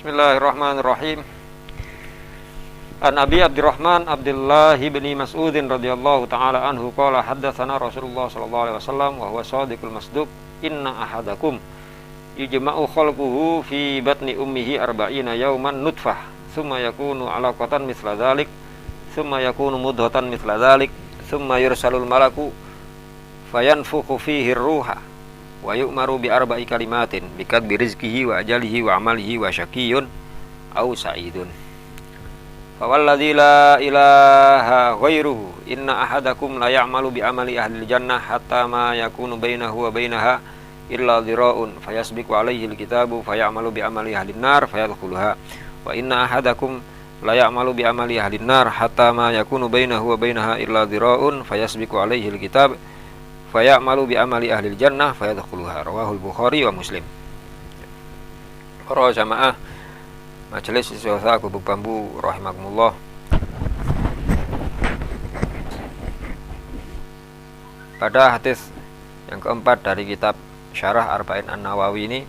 Bismillahirrahmanirrahim. An Abi Abdurrahman Abdullah bin Mas'ud radhiyallahu taala anhu qala haddatsana Rasulullah sallallahu alaihi wasallam wa huwa shadiqul masduq inna ahadakum yujma'u khalquhu fi batni ummihi arba'ina yawman nutfah thumma yakunu 'alaqatan mithla dzalik thumma yakunu mudghatan mithla dzalik thumma yursalul malaku fayanfukhu fihi ruha wa yu'maru bi arba'i kalimatin bikadbi rizqihi wa ajalihi wa amalihi wa syaqiyyun aw sa'idun. Fawalladzi la ilaha ghairuhu inna ahadakum la ya'malu bi amali ahli jannah hatta ma yakunu bainahu wa bainaha illa dhira'un fayasbiqu alaihi alkitabu fayamalu bi amali ahli nar fayadkhuluha wa inna ahadakum la ya'malu bi amali ahli nar hatta ma yakunu bainahu wa bainaha illa dhira'un fayasbiqu alaihi alkitab fayamalu bi amali ahli jannah fayadkhuluha. Rawahul Bukhari wa Muslim. Para jamaah Majelis Istighosah Gubuk Bambu rahimakumullah. Pada hadis yang keempat dari kitab Syarah Arba'in An-Nawawi ini,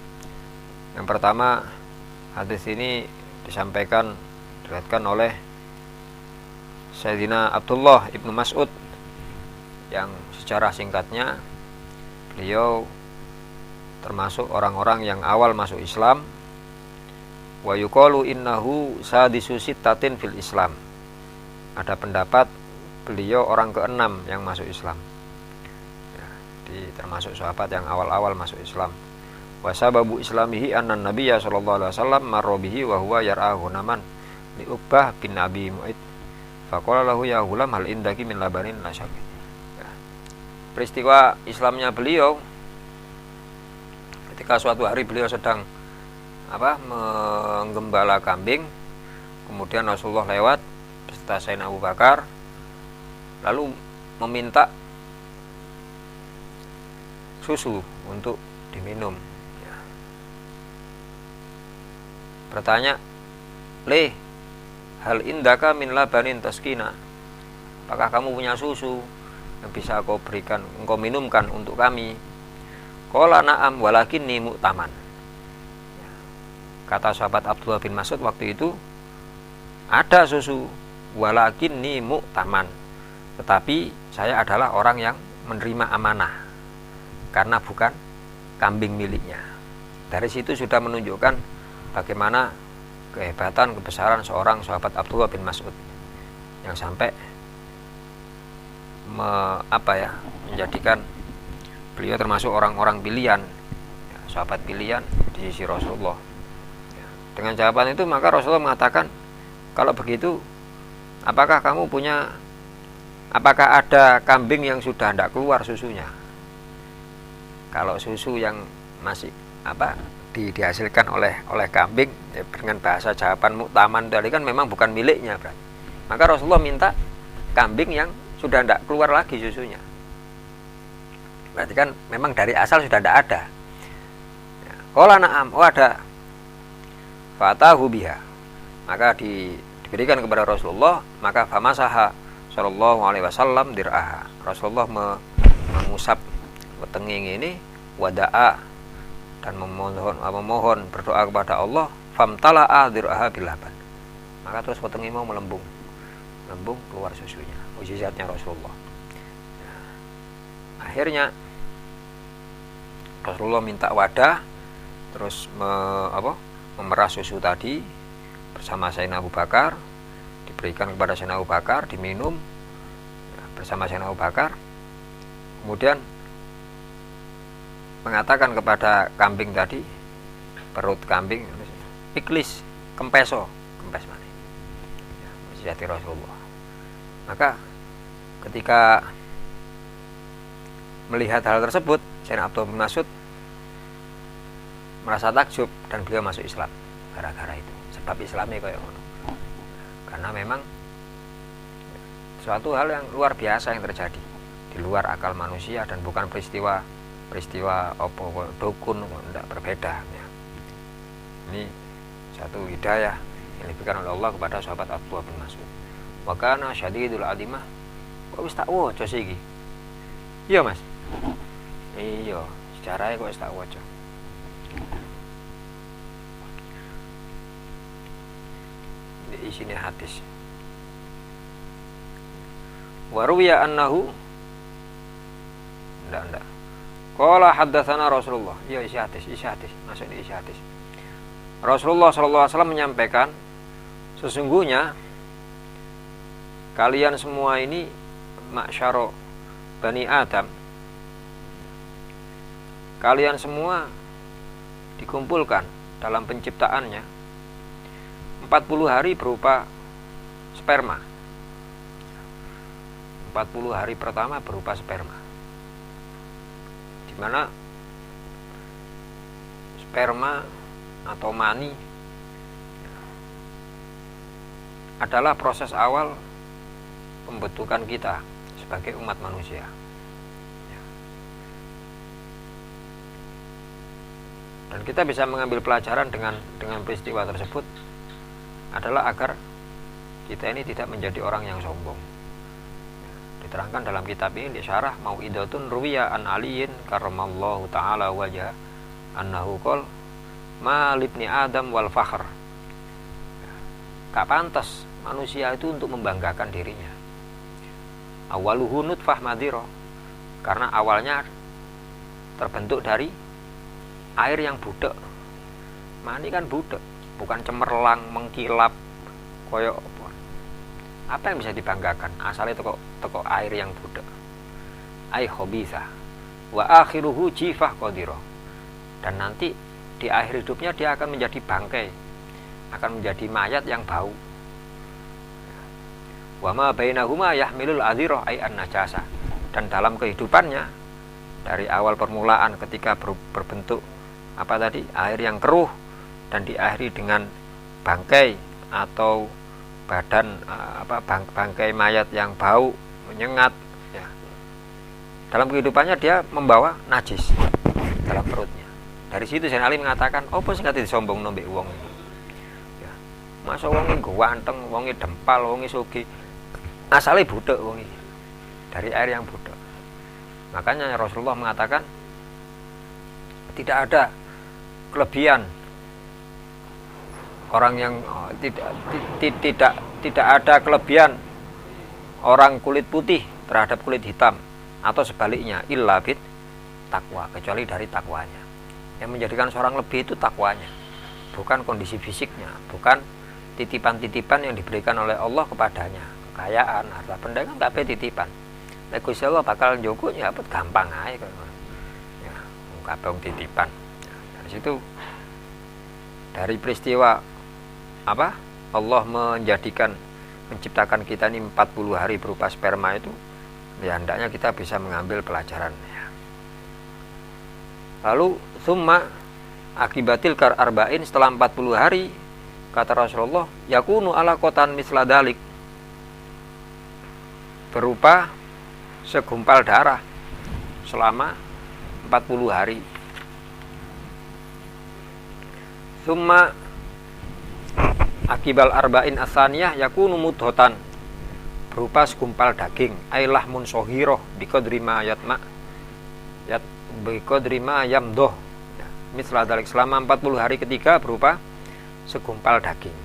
yang pertama, hadis ini diriwayatkan oleh Sayyidina Abdullah ibnu Mas'ud, yang secara singkatnya beliau termasuk orang-orang yang awal masuk Islam. Wa yuqalu innahu sadisu sittatin fil Islam. Ada pendapat beliau orang keenam yang masuk Islam, ya, termasuk sahabat yang awal-awal masuk Islam. Wa sababu islamihi anna nabiyya sallallahu alaihi wasallam marra bihi wa huwa yar'ahu naman li Uqbah bin Abi Mu'id faqala lahu ya ghulam hal indaki min labanin la syaqi. Ya. Peristiwa Islamnya beliau ketika suatu hari beliau sedang menggembala kambing, kemudian Rasulullah lewat beserta Sayyidina Abu Bakar, lalu meminta susu untuk diminum. Ya. Bertanya, hal indaka min labanin taskina, apakah kamu punya susu yang bisa kau berikan, engkau minumkan untuk kami? Qala na'am walakinni mu'taman. Kata sahabat Abdullah bin Mas'ud waktu itu, ada susu, walakinni mu'taman, tetapi saya adalah orang yang menerima amanah karena bukan kambing miliknya. Dari situ sudah menunjukkan bagaimana kehebatan, kebesaran seorang sahabat Abdullah bin Mas'ud yang sampai menjadikan beliau termasuk orang-orang pilihan, sahabat pilihan di sisi Rasulullah. Dengan jawaban itu maka Rasulullah mengatakan, kalau begitu apakah ada kambing yang sudah tidak keluar susunya? Kalau susu yang masih dihasilkan oleh kambing, ya, dengan bahasa jawaban mu'taman tadi kan memang bukan miliknya berarti. Maka Rasulullah minta kambing yang sudah tidak keluar lagi susunya. Berarti kan memang dari asal sudah tidak ada. Ya, qala na'am, ada. Fatahu biha, maka diberikan kepada Rasulullah, maka famasaha sallallahu alaihi wasallam dir'aha. Rasulullah mengusap wetenging ini, wada'a, dan memohon berdoa kepada Allah, famtala'a dir'aha bilaban, maka terus wetenging mau melembung keluar susunya. Mukjizatnya Rasulullah. Akhirnya Rasulullah minta wadah, terus memerah susu tadi bersama Sayyidina Abu Bakar, diberikan kepada Sayyidina Abu Bakar, diminum bersama Sayyidina Abu Bakar. Kemudian mengatakan kepada kambing tadi, perut kambing, iklis, kempes mana, ya, Rasulullah. Maka ketika melihat hal tersebut, Sayyidina Abdullah bin Mas'ud merasa takjub dan beliau masuk Islam gara-gara itu, sebab Islamnya kayak ngono. Karena memang suatu hal yang luar biasa yang terjadi di luar akal manusia dan bukan peristiwa dukun, tidak berbeda ya. Ini satu hidayah yang diberikan oleh Allah kepada sahabat Abdullah bin Mas'ud. Wa kana syadidul adimah, kok wis tak waca iki? Iya Mas. Iya, sejarahnya kok wis tak waca. isine hadis. Wa ruwiya annahu ndak. Qala haddatsana Rasulullah. Ya isi hadis, masuk di isi hadis. Rasulullah sallallahu alaihi wasallam menyampaikan, sesungguhnya kalian semua ini ma'syara Bani Adam, kalian semua dikumpulkan dalam penciptaannya 40 hari berupa sperma. 40 hari pertama berupa sperma, di mana sperma atau mani adalah proses awal pembentukan kita sebagai umat manusia. Dan kita bisa mengambil pelajaran dengan peristiwa tersebut adalah agar kita ini tidak menjadi orang yang sombong. Diterangkan dalam kitab ini di syarah Mau'idatun Ruwiya an Aliyin karramallahu ta'ala wajah annahu qol ma libni Adam wal fakhr. Gak pantas manusia itu untuk membanggakan dirinya. Awaluhu nutfah madhira, karena awalnya terbentuk dari air yang budak. Mani kan budak, bukan cemerlang mengkilap koyok apa. Apa yang bisa dibanggakan? Asalnya teko air yang budak. Ai khabitha wa akhiruhu jifah qadira. Dan nanti di akhir hidupnya dia akan menjadi bangkai, akan menjadi mayat yang bau. Wa ma bainahuma yahmilul adhira ai an-najasa. Dan dalam kehidupannya dari awal permulaan ketika berbentuk air yang keruh dan diakhiri dengan bangkai atau badan bangkai mayat yang bau menyengat ya. Dalam kehidupannya dia membawa najis dalam perutnya. Dari situ Sayyidina Ali mengatakan, opo sing kate disombong mbek wong ya. Masa wong iki ganteng, wong iki dempal, wong iki sugih, asale budak wong iki dari air yang budak. Makanya Rasulullah mengatakan tidak ada kelebihan orang yang tidak ada kelebihan orang kulit putih terhadap kulit hitam atau sebaliknya illa bit takwa, kecuali dari takwanya. Yang menjadikan seorang lebih itu takwanya, bukan kondisi fisiknya, bukan titipan-titipan yang diberikan oleh Allah kepadanya, kekayaan, harta benda kan kabeh titipan. Nek Gusti Allah bakal njogo ya gampang ae kok. Ya, kabeh titipan. Dari situ dari peristiwa Allah menciptakan kita ini 40 hari berupa sperma itu, ya hendaknya kita bisa mengambil pelajaran ya. Lalu summa akibatil kar arba'in, setelah 40 hari kata Rasulullah yakunu ala kotan misla dalik, berupa segumpal darah selama 40 hari. Summa akibal arba'in asaniyah yakunu mudhotan, berupa segumpal daging ailah munsohiroh biqadrima yatma biqadrima yamdoh ya, misla dalik, selama 40 hari ketiga berupa segumpal daging.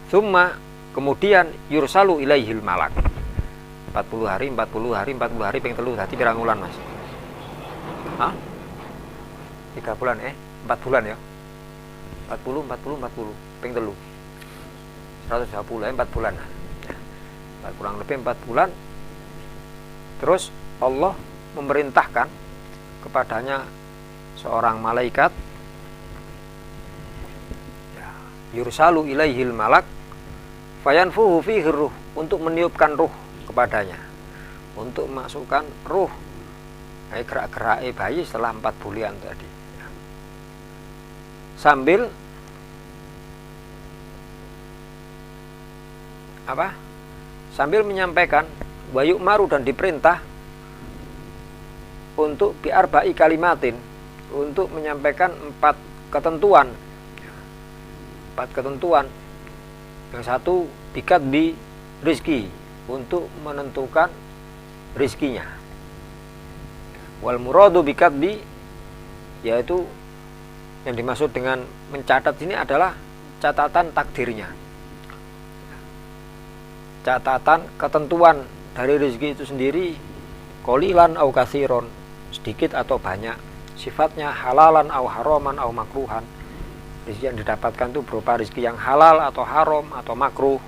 Summa kemudian yursalu ilaihil malak, 40 hari ping telu dadi pirang wulan Mas? 3 bulan 4 bulan ya. 40 ping telu 120 4 bulan. Nah, kurang lebih 4 bulan. Terus Allah memerintahkan kepadanya seorang malaikat ya, yursalu ilaihil malak fayanfuhu fihi ruh, untuk meniupkan ruh kepadanya, untuk memasukkan ruh gerak-gerak bayi setelah 4 bulan tadi ya. Sambil menyampaikan wayuk maru, dan diperintah untuk biarba'i kalimatin, untuk menyampaikan 4 ketentuan. Yang satu bikat bi rizki, untuk menentukan rizkinya. Wal muradu bikat bi, yaitu yang dimaksud dengan mencatat ini adalah catatan takdirnya, catatan ketentuan dari rezeki itu sendiri, qalilan au katsiron, sedikit atau banyak, sifatnya halalan au haraman au makruhan. Rezeki yang didapatkan itu berupa rezeki yang halal atau haram atau makruh,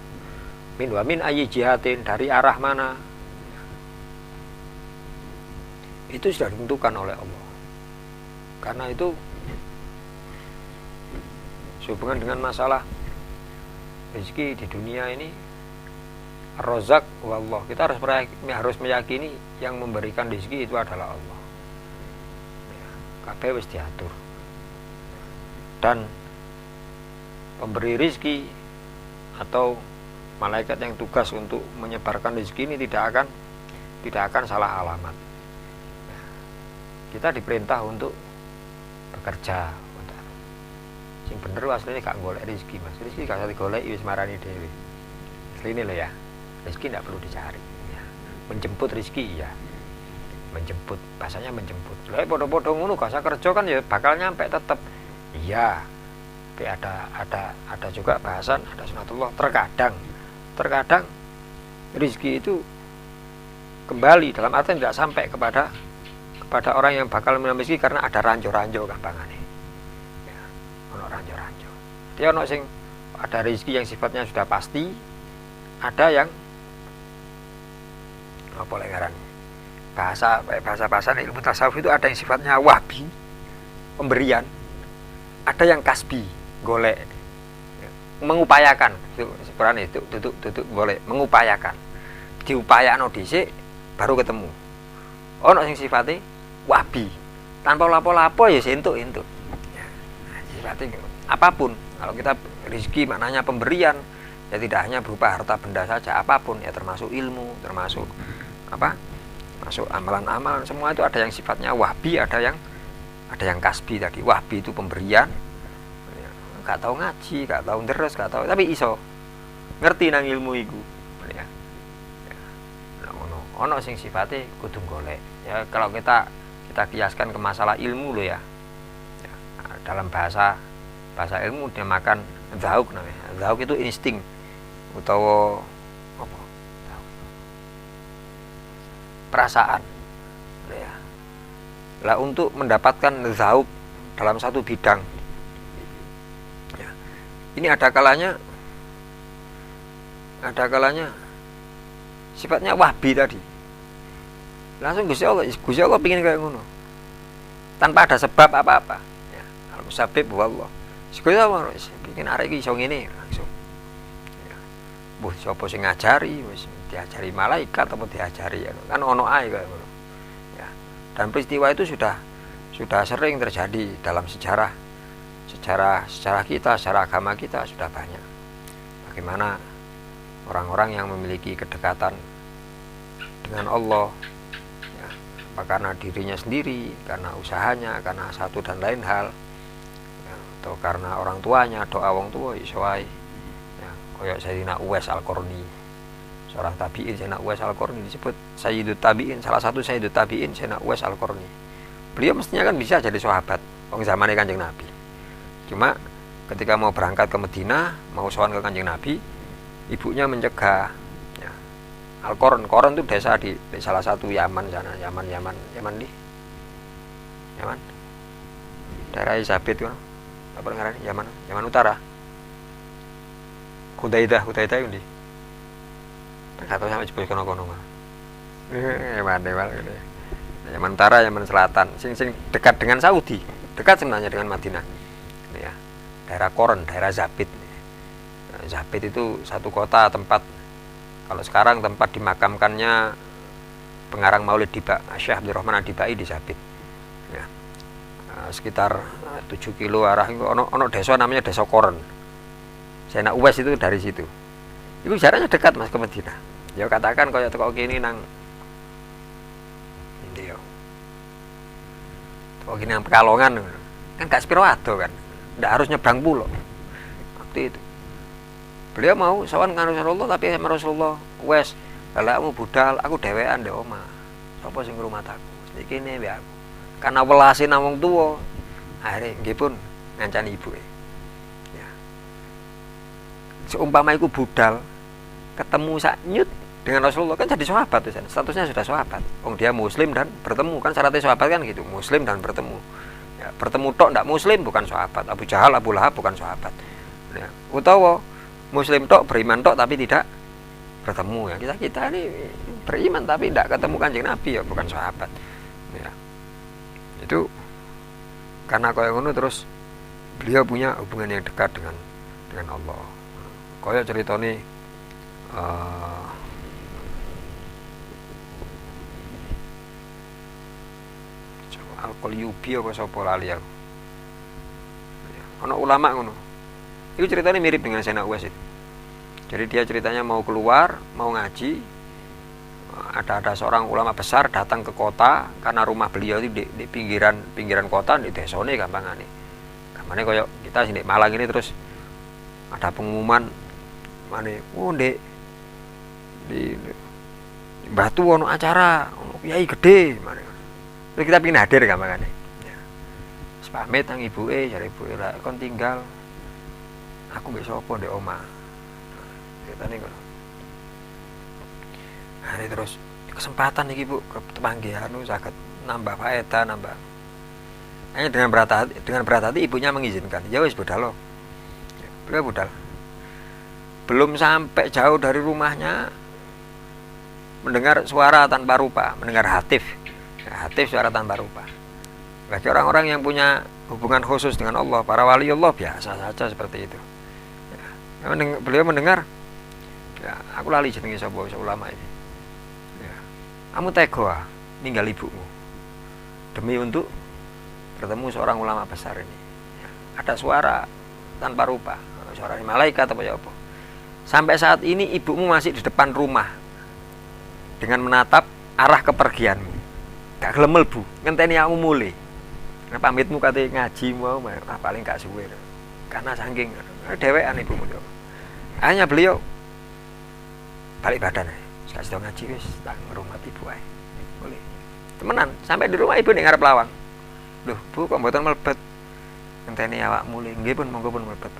min wa min ayyi jihatin, dari arah mana, itu sudah ditentukan oleh Allah. Karena itu sehubungan dengan masalah rezeki di dunia ini, Ar-Razzaq wallah, kita harus meyakini yang memberikan rezeki itu adalah Allah. Kabeh wis diatur. Dan pemberi rezeki atau malaikat yang tugas untuk menyebarkan rezeki ini tidak akan salah alamat. Kita diperintah untuk bekerja. Sing bener asline gak golek rezeki, Mas. Rezeki gak usah digoleki, wis marani dhewe. Asline lho ya. Rezeki tidak perlu dicari. Ya. Menjemput rezeki ya. Menjemput, bahasanya menjemput. Lah padha-padha ngono gak usah kerja kan ya bakal nyampe tetep. Iya. Tapi ada juga bahasan, ada sunatullah, terkadang rezeki itu kembali, dalam artian tidak sampai kepada orang yang bakal menerima rezeki karena ada ranjo-ranjo gampangane. Ya, ono ranjo-ranjo. Dia ono sing ada rezeki yang sifatnya sudah pasti, ada yang apa lek ngaran? Bahasa ilmu tasawuf itu ada yang sifatnya wahbi, pemberian. Ada yang kasbi, golek, mengupayakan. Sebenarnya itu duduk golek, mengupayakan. Diupayakno dhisik baru ketemu. Ono sing sifatnya wahbi, tanpa lapo-lapo ya entuk. Ya, sifatnya apapun. Kalau kita rezeki maknanya pemberian, ya tidak hanya berupa harta benda saja, apapun ya, termasuk ilmu, termasuk apa? Masuk amalan-amalan, semua itu ada yang sifatnya wahbi, ada yang kasbi tadi. Wahbi itu pemberian, gak tahu ngaji, gak tahu deres, gak tahu, tapi iso ngerti nang ilmu iku. Ya. Ono sing sifatnya kudu golek. Ya kalau kita kiaskan ke masalah ilmu loh ya. Dalam bahasa ilmu dinamakan dzauk namanya. Dzauk itu insting utawa apa? Perasaan. Ya. Lah untuk mendapatkan dzauk dalam satu bidang, ya, ini ada kalanya sifatnya wahbi tadi. Langsung Gusti Allah pingin kayak ngono. Tanpa ada sebab apa-apa. Ya, al-musabbib wallah. Gusti Allah pingin arek iki iso ngene langsung. Ya. Mbah sapa sing ngajari, wis diajari malaikat atau diajari ya. Kan ono ae kayak ngono. Ya. Dan peristiwa itu sudah sering terjadi dalam sejarah kita, sejarah agama kita sudah banyak. Bagaimana orang-orang yang memiliki kedekatan dengan Allah, ya, apa karena dirinya sendiri, karena usahanya, karena satu dan lain hal, ya, atau karena orang tuanya, doa wong tua iso wae. Ya, koyok Sayyidina Uwais Al-Qarni, seorang tabi'in. Sayyidina Uwais Al-Qarni disebut Sayyidut Tabi'in, salah satu Sayyidut Tabi'in Sayyidina Uwais Al-Qarni. Beliau mestinya kan bisa jadi sahabat wong zamane Kanjeng Nabi. Cuma ketika mau berangkat ke Madinah, mau sowan ke Kanjeng Nabi, ibunya mencegah. Ya. Al-Qoron itu desa di salah satu Yaman sana, Yaman di Yaman. Daerah Zabit kan. Apa ngarani? Yaman Utara. Hudaidah itu ndi? Tak tahu sampai jebul kono-kono mah. Yaman. Yaman Utara, Yaman Selatan, sing dekat dengan Saudi, dekat sebenarnya dengan Madinah. Ya. Daerah Qoron, daerah Zabit. Zabit itu satu kota tempat, kalau sekarang tempat dimakamkannya pengarang Maulid Diba, Syekh Abdurrahman Adibai di Zabit. Ya. Sekitar 7 kilo arah ono desa namanya Desa Qoron. Sayyidina Uwais itu dari situ. Itu jaraknya dekat Mas ke Madinah. Ya katakan kaya teko kene nang ndi yo. Teko kene nang Pekalongan. Kan gak sepiro ado kan. Ndak harus nyebrang pulau. Waktu itu beliau mau sawan karo Rasulullah, tapi sama Rasulullah, wes lelakmu budal, aku dhewean ndek omah. Sapa sing ngrumat aku? Iki kene mbek aku. Karena welase nang wong tuwa, akhire nggih pun ngancani ibuke. Ya. Seumpama iku budal, ketemu saknyut dengan Rasulullah kan jadi sahabat, statusnya sudah sahabat. Dia muslim dan bertemu, kan syaratnya sahabat kan gitu, muslim dan bertemu. Ya, bertemu tok ndak muslim bukan sahabat. Abu Jahal, Abu Lahab bukan sahabat. Ya, utawa muslim tok, beriman tok tapi tidak bertemu. Ya, kita ini beriman tapi tidak ketemu Kanjeng Nabi, ya bukan sahabat. Ya. Itu karena kaya ngono terus beliau punya hubungan yang dekat dengan Allah. Kaya ceritane Al-Qalyubi apa sapa lali aku. Ana ulama ngono. Itu ceritanya mirip dengan Sayyidina Uwais itu. Jadi dia ceritanya mau keluar, mau ngaji. Ada seorang ulama besar datang ke kota karena rumah beliau itu di pinggiran kota di desone gampangane. Gampangane koyo kita sini Malang ini terus ada pengumuman mane ndek di Batu ono acara, ono kiai gede mane. Terus kita pengen hadir gampangane. Ya. Pamit nang ibuke, jare ibuke lha kon tinggal. Aku mbek sapa ndek omah. Ceritane ngono. Hari terus kesempatan iki Bu kepanggihan saged nambah faedah nambah. Hanya dengan berat hati ibunya mengizinkan. Ya wis budal lo. Ya, beliau budal. Belum sampai jauh dari rumahnya mendengar suara tanpa rupa, mendengar hatif. Ya, hatif suara tanpa rupa. Bagi orang-orang yang punya hubungan khusus dengan Allah, para wali Allah biasa saja seperti itu. Ya, beliau mendengar, ya, aku lali jenenge sapa ulama ini. Ya, kamu tega ninggal ibumu demi untuk bertemu seorang ulama besar ini. Ya, ada suara tanpa rupa, suara malaikat apa ya apa. Sampai saat ini ibumu masih di depan rumah dengan menatap arah kepergianmu. Gak gelem mlebu, ngenteni aku mulai. Nek pamitmu kate ngaji mau paling gak suwe. Karena saking dhewean ibumu yo. Hanya beliau balik badan ae. Kasih tau ngaji wis tak ngrumat ibu ae. Boleh. Temenan, sampai di rumah ibu ning ngarep lawang. Loh, Bu kok mboten mlebet? Ngenteni awak mulai. Nggih pun monggo pun mlebet.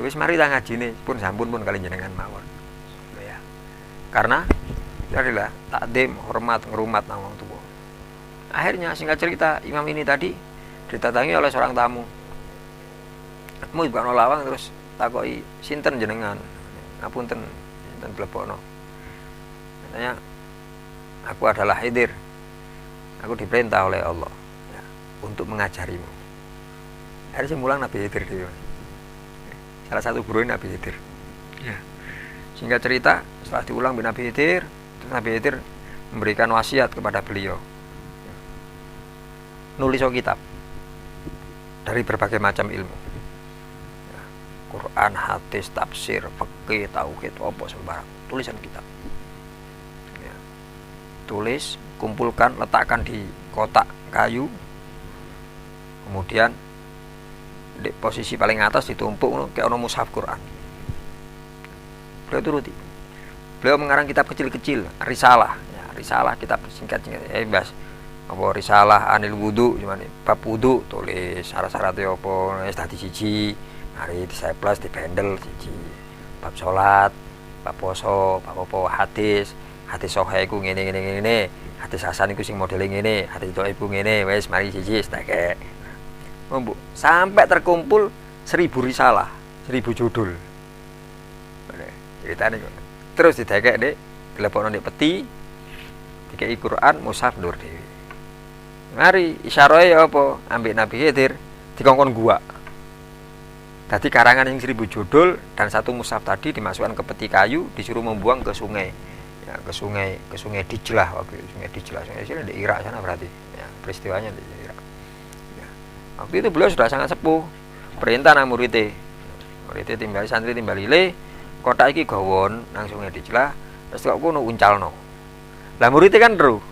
Wis mari ta ngajine, pun sampun pun kali jenengan mawon. Ya. Karena adalah takdim, hormat, ngrumat nang wong tuwa. Akhirnya singkat cerita imam ini tadi didatangi oleh seorang tamu. Mau bukan lawang terus takoki sinten jenengan. Ngapunten, sinten blebono. Katanya aku adalah Khidir. Aku diperintah oleh Allah ya, untuk mengajarimu. Akhirnya mulang Nabi Khidir dia. Salah satu guru Nabi Khidir. Ya. Singkat cerita setelah diulang Nabi Khidir, Nabi Khidir memberikan wasiat kepada beliau. Nulis kitab dari berbagai macam ilmu. Ya, Quran, hadis, tafsir, fikih, tauhid, apa sembarang. Tulisan kitab. Ya. Tulis, kumpulkan, letakkan di kotak kayu. Kemudian di posisi paling atas ditumpuk kayak ono mushaf Quran. Beliau turuti. Beliau mengarang kitab kecil-kecil, risalah, ya, risalah kitab singkat-singkat. Bas apa risalah anil wudu, cuman bab wudu tulis syarat-syaratnya apa, wis dadi siji, mari diseplas dibendel siji. Bab salat, bab poso, bab apa hadis sahih iku ngene, hadis hasan iku sing modele ngene, hadis dhaif iku ngene, wis mari siji stek. Mbok sampai terkumpul 1000 risalah, 1000 judul. Ceritane kok. Terus didekek Dik, dilebokno nek peti, dikeki Quran mushaf nur dhewe. Mari isyarahe apa? Ambek Nabi Khidir dikongkon gua. Dadi karangan yang 1000 judul dan satu mushaf tadi dimasukkan ke peti kayu, disuruh membuang ke sungai. Ya, ke sungai Dijlah waktu itu, sungai Dijlah. Sungai Dijlah di Irak sana berarti. Ya, peristiwanya di Irak. Ya. Waktu itu beliau sudah sangat sepuh. Perintah nang muridé. Muridé timbali santri timbali le, kotak iki gawon nang sungai Dijlah, terus kok kono uncalno. Lah muridé kan ro.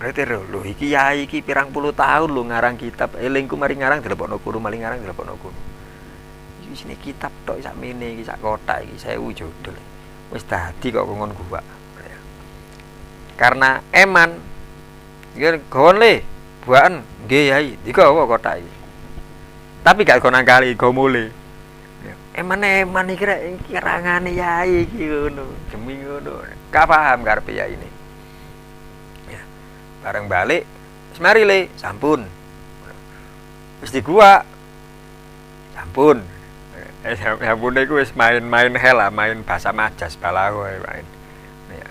Berarti lho iki yai iki pirang puluh tahun lho ngarang kitab, elingku mari ngarang dilebokno guru, mari ngarang dilebokno guru. Iki sini kitab tok sakmene iki sak kotak iki 1000 judul. Wis dadi kok ngon gua. Karena eman iki gawon le, buan nggih yai, digawa kotak iki. Tapi gak kono kali go mule. eman iki kirangane yai iki ngono, demi ngono. Gak paham karepe yai ini. Ya. Bareng balik, semari le, sampun. Wis di gua. Sampun. Sampun iku wis main-main hel lah, main bahasa majas balaho main. Ya.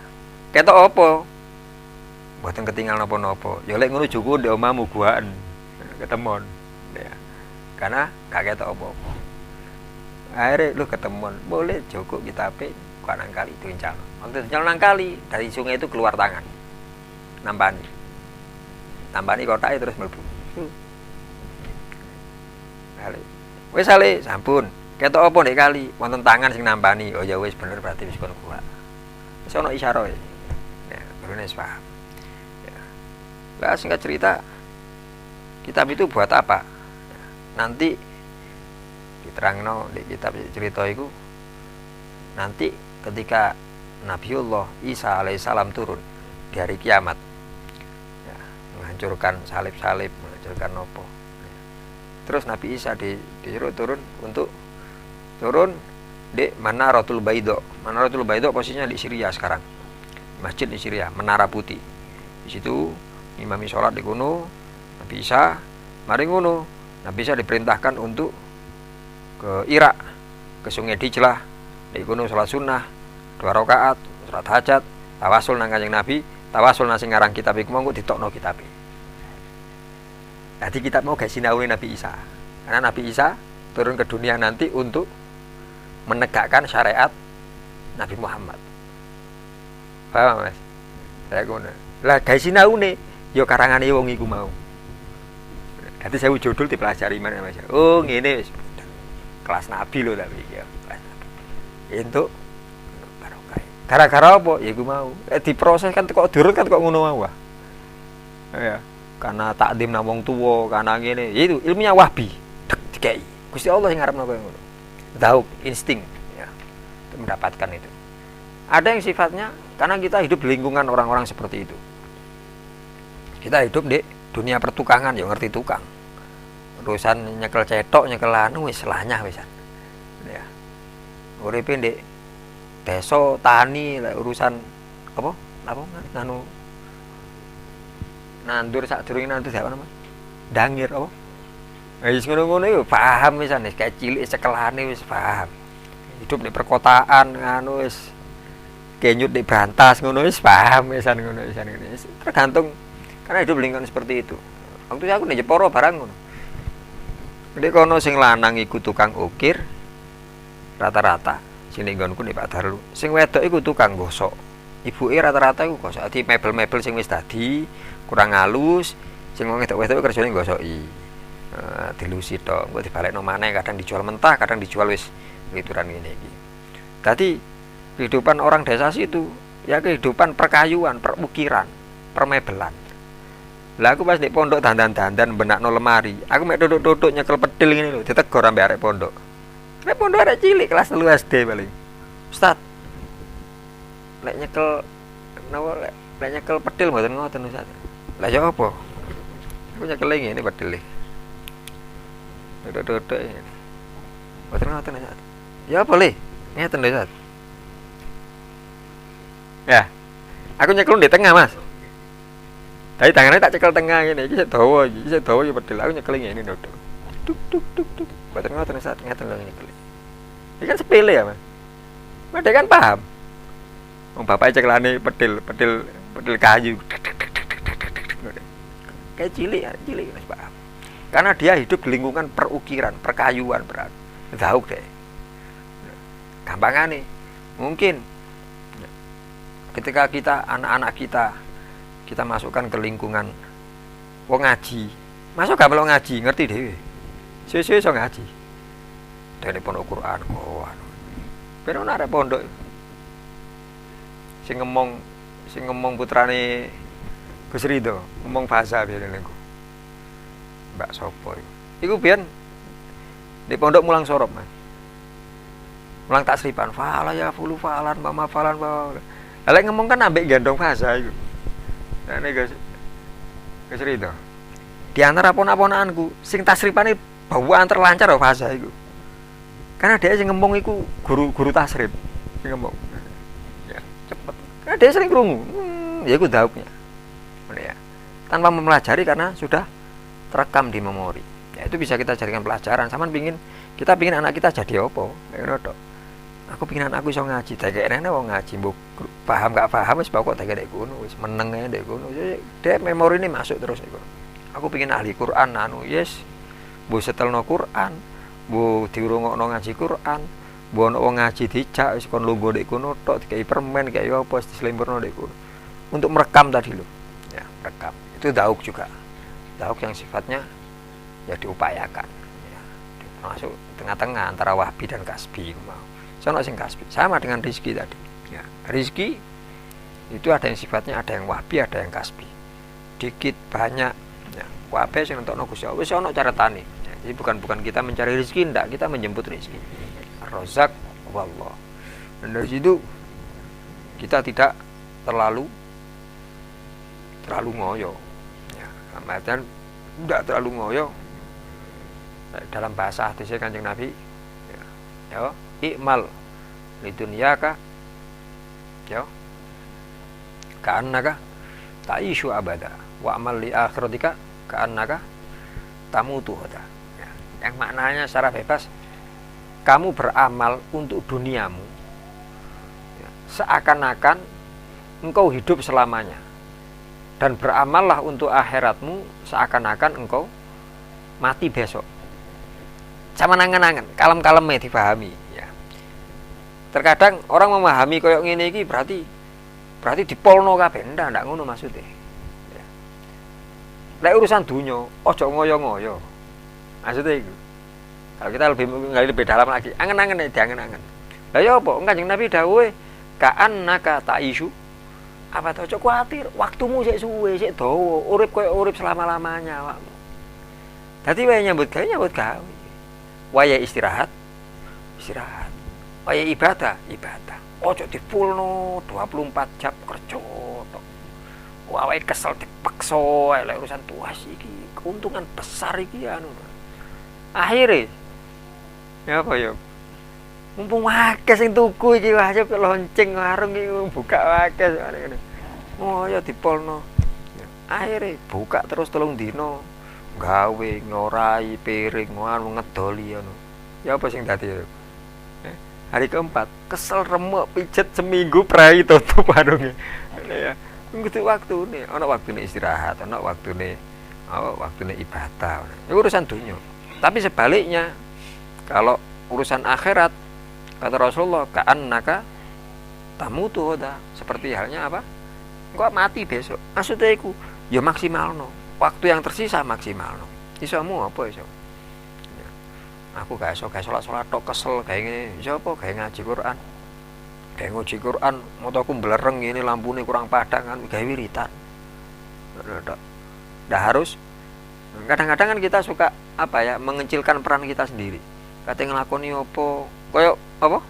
Ketok apa? Mboten ketinggal napa-napa. Ya lek ngono juku ndek omahmu guaan. Ketemon. Ya. Karena gak ketok apa-apa. Akhirnya lu ketemuan, boleh Joko kita pe kok nang kali tuncal. Waktu tuncal nang kali dari sungai itu keluar tangan, nampani kotaknya terus mlebu. Wis ale sampun, ketok apa nek kali wonten tangan sing nampani. Oh ya wis bener berarti wis kon kuat. Wis ono isyarae. Ya, baru wis paham. Ya. Lah singkat cerita kitab itu buat apa? Ya, nanti diterangno di kitab cerita itu nanti ketika Nabiullah Isa alaihissalam turun di hari kiamat ya, menghancurkan salib-salib, menghancurkan nopo ya. Terus Nabi Isa disuruh turun untuk turun di Manaratul Baidho. Manaratul Baidho posisinya di Syria sekarang, masjid di Syria, Menara Putih. Di situ imami sholat di kuno. Nabi Isa mari ngono, Nabi Isa diperintahkan untuk ke Irak, ke Sungai Dijlah, di gunung salat sunnah 2 rakaat, salat hajat, tawasul nang Kanjeng Nabi, tawasul nang sing ngarang kitab iku monggo ditokno kitab. Jadi kitab mau gak sinaune Nabi Isa. Karena Nabi Isa turun ke dunia nanti untuk menegakkan syariat Nabi Muhammad. Paham Mas? Saya ngono. Lah gak sinaune ya karangane wong iku mau. Dadi saya judul dipelajari mana Mas. Oh, ngene wis. Kelas Nabi loh tapi ya kelas Nabi. Itu barokah. Gara-gara apa? Ya gue mau. Diproses kan kok durut kan kok ngono mau. Ya, karena takdim nang wong tuwa, karena ngene. Ya itu ilmunya Wahbi. Dikei. Gusti Allah yang ngarepno koyo ngono. Tahu insting ya. Untuk mendapatkan itu. Ada yang sifatnya karena kita hidup di lingkungan orang-orang seperti itu. Kita hidup di dunia pertukangan, ya ngerti tukang. Urusan nyekel cetok, nyekel anu wis lanyah wisan. Ya. Uripe ndek desa tani urusan apa? Apa nganu nandur sadurunge nandur apa namanya? Dangir apa? Wis ngono-ngono iku paham wisan wis kayak cilik cekelane wis paham. Hidup di perkotaan nganu wis kenyut di brantas ngono wis paham wisan ngono wisan ngene. Tergantung karena hidup lingkungan seperti itu. Waktu aku nek Jepara barang ngono. Nek kono sing lanang iku tukang ukir rata-rata sing ning nggonku nek Pak Darlu. Sing wedok iku tukang gosok. Ibuke rata-rata iku gosok. Dadi mebel-mebel sing wis dadi kurang halus, sing wong wedok kerjane gosoki. Dilusi tok, engko dibalekno maneh, kadang dijual mentah, kadang dijual wis lituran ngene iki. Dadi kehidupan orang desa situ ya kehidupan perkayuan, perukiran, permebelan. Lah aku pas di pondok dandan-dandan benakno lemari. Aku mek duduk-duduk nyekel pedil ngene lho, ditegor ambek arek pondok. Arek pondok arek cilik kelas 3 SD paling. Ustaz. Lek nyekel napa lek nyekel pedil mboten ngoten Ustaz. Lah ya apa? Aku nyekel ngene pedil. Duduk-duduk ngene. Mboten ngoten Ustaz. Ya boleh. Ngeten lho Ustaz. Ya. Aku nyekel di tengah, Mas. Tapi tangannya tak cekel tengah ngene, iki sik dawa ya pedhel. Aku nyekel ngene nduk. Duk duk duk duk. Mboten ngoten Ustaz, ngeten lho nyekel. Iki kan sepele ya, Mas. Padahal kan paham. Wong bapake cekelane pedhel kayu. Kayak cilik Mas paham. Karena dia hidup di lingkungan perukiran, perkayuan berarti. Dauk deh. Gampangane. Mungkin ketika kita anak-anak kita masukkan ke lingkungan wong ngaji. Masuk gak melu ngaji, ngerti dhewe. Suwe-suwe iso ngaji. Dari pondok Quran kok. Ben ana arek pondok sing ngomong putrane Gus Ridho, ngomong bahasa biyen niku. Mbak sapa iku? Iku biyen di pondok mulang sorop, Mas. Mulang taksripan, fala ya fulu falan, mama falan, bawa. Lek ngomong kan ambek gendong bahasa iku. Nah ini Gus Ridho. Di antara pon-ponaanku sing tasripane bawa antar lancar bahasa iku. Karena dia sing ngomong iku guru tasrif sing ngomong. Ya, cepet. Karena dia sering krungu. Ya iku dauknya. Ya. Tanpa mempelajari karena sudah terekam di memori. Ya itu bisa kita jadikan pelajaran. Kita pingin anak kita jadi apa? Ngono tok. Aku pingin anakku iso ngaji, tekekne wong ngaji, mbok paham gak paham wis pokok tekek nek ngono, wis meneng ae nek ngono. Dia memori ini masuk terus iku. Aku pingin ahli Quran yes. Mbok setelno Quran, mbok diurungokno ngaji Quran, mbok ono wong ngaji dijak wis kon lungguh nek kono tok dikai permen kayak apa wis diselimurno nek kono. Untuk merekam tadi lho. Ya, merekam. Itu dauk juga. Dauk yang sifatnya ya diupayakan ya, masuk tengah-tengah antara wahbi dan kasbi mau. Sono sing kasbi sama dengan rizki tadi ya. Rizki itu ada yang sifatnya ada yang wahbi ada yang kasbi, dikit banyak ya. Wahbi sing entokno Gusti Allah wis ono caretane ya. Jadi bukan kita mencari rizki, ndak, kita menjemput rizki. Ar-Razzaq wallah. Dan dari situ kita tidak terlalu ngoyo ya. Artian ndak terlalu ngoyo. Dalam bahasa hadisnya Kanjeng Nabi ya, ikmal lidunyaka ya ka'annaka ta'ishu abada wa amal li akhiratika ka'annaka tamutu hada ya. Yang maknanya secara bebas kamu beramal untuk duniamu ya, seakan-akan engkau hidup selamanya, dan beramallah untuk akhiratmu seakan-akan engkau mati besok. Sama nangan-nangan, kalem-kalem dipahami ya. Terkadang orang memahami koyok ngene iki berarti dipolno kabeh. Ndak ngono maksudnya. Ya. Lek urusan dunya, ojo ngoyo-ngoyo. Maksudnya itu. Kalau kita lebih dalam lagi, angen-angen diangen-angen. Lah ya apa? Kanjeng Nabi dawuhe ka'annaka ta'ishu. Apa to ojo kuwatir, waktumu sik suwe, sik dawa, urip koyo urip selama-lamanya awakmu. Dadi wae nyambut gawe. Waya istirahat, waya ibadah. Ojo dipulno 24 jam kerja tok. Wae kesel dipaksa lek urusan tuas iki, keuntungan besar iki anu. Akhire ya apa ya? Mumpung akeh sing tuku iki wah cepet lonceng warung iki buka akeh ngene. Oh ya dipolno. Akhire buka terus 3 dino. Gawe ngorai piring ngono ngedoli ngono. Ya apa sing dadi? Hari keempat kesel remuk pijet seminggu prai tutup warunge. Ya. Kudu waktune, ana waktune istirahat, ana waktune ibadah. Itu urusan dunia. Tapi sebaliknya kalau urusan akhirat kata Rasulullah ka'annaka tamutu hoda, seperti halnya apa? Engko mati besok. Maksudnya iku ya maksimalno. Waktu yang tersisa maksimal no. Isomu apa iso? Ya. Aku gak iso salat tok kesel kayak ngene. Iso apa gawe ngaji Quran. Gawe ngaji Quran, motoku blereng ngene lampune kurang padang kan gawe wiritan. Ndak harus. Kadang-kadang kan kita suka apa ya, mengecilkan peran kita sendiri. Kate nglakoni apa? Koyo apa?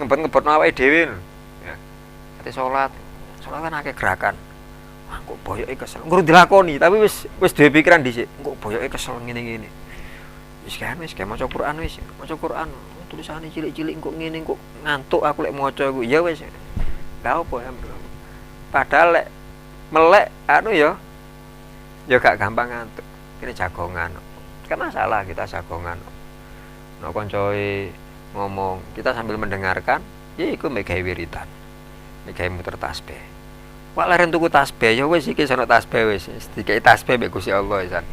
Ngebet-ngebetno awake dhewe. Ya. Kate salat kan akeh gerakan. Kok boyoke kesel. Ngurung dilakoni, tapi wis duwe pikiran dhisik. Kok boyoke kesel ngene-ngene. Wis maca Quran wis. Maca Quran, tulisane cilik-cilik kok ngene kok ngantuk aku lek maca iku. Ya wis. Lah opo ya. Padahal lek melek anu ya gak gampang ngantuk. Kene jagongan. Gak masalah kita jagongan. Nek koncoe ngomong, kita sambil mendengarkan, ya iku mek gawe wiritan. Mek gawe muter tasbih. Wak leren tuku tasbih ya wis iki sono tasbih wis dikai tasbih mek Gusti Allah isan.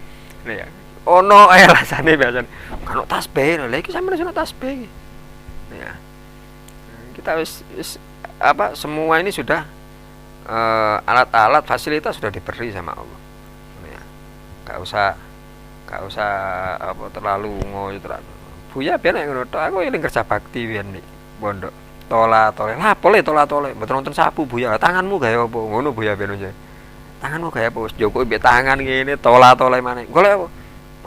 Nek ya ono ae alasane biasan. Kan tasbih lha iki sampeyan sono tasbih iki. Ya. Kita wis apa semua ini sudah alat-alat fasilitas sudah diberi sama Allah. Ya. Gak usah apa terlalu ngoyo terlalu. Buya ben nek ngono tok aku eling kerja bakti biyen nek pondok. Tola-tole. Lah pole tola-tole. Mboten nonton sapu Buya. Tanganmu gawe apa? Ngono Buya ben aja. Tanganmu gawe apa? Wis Joko mbek tangan ngene tola-tole maneh. Golek apa?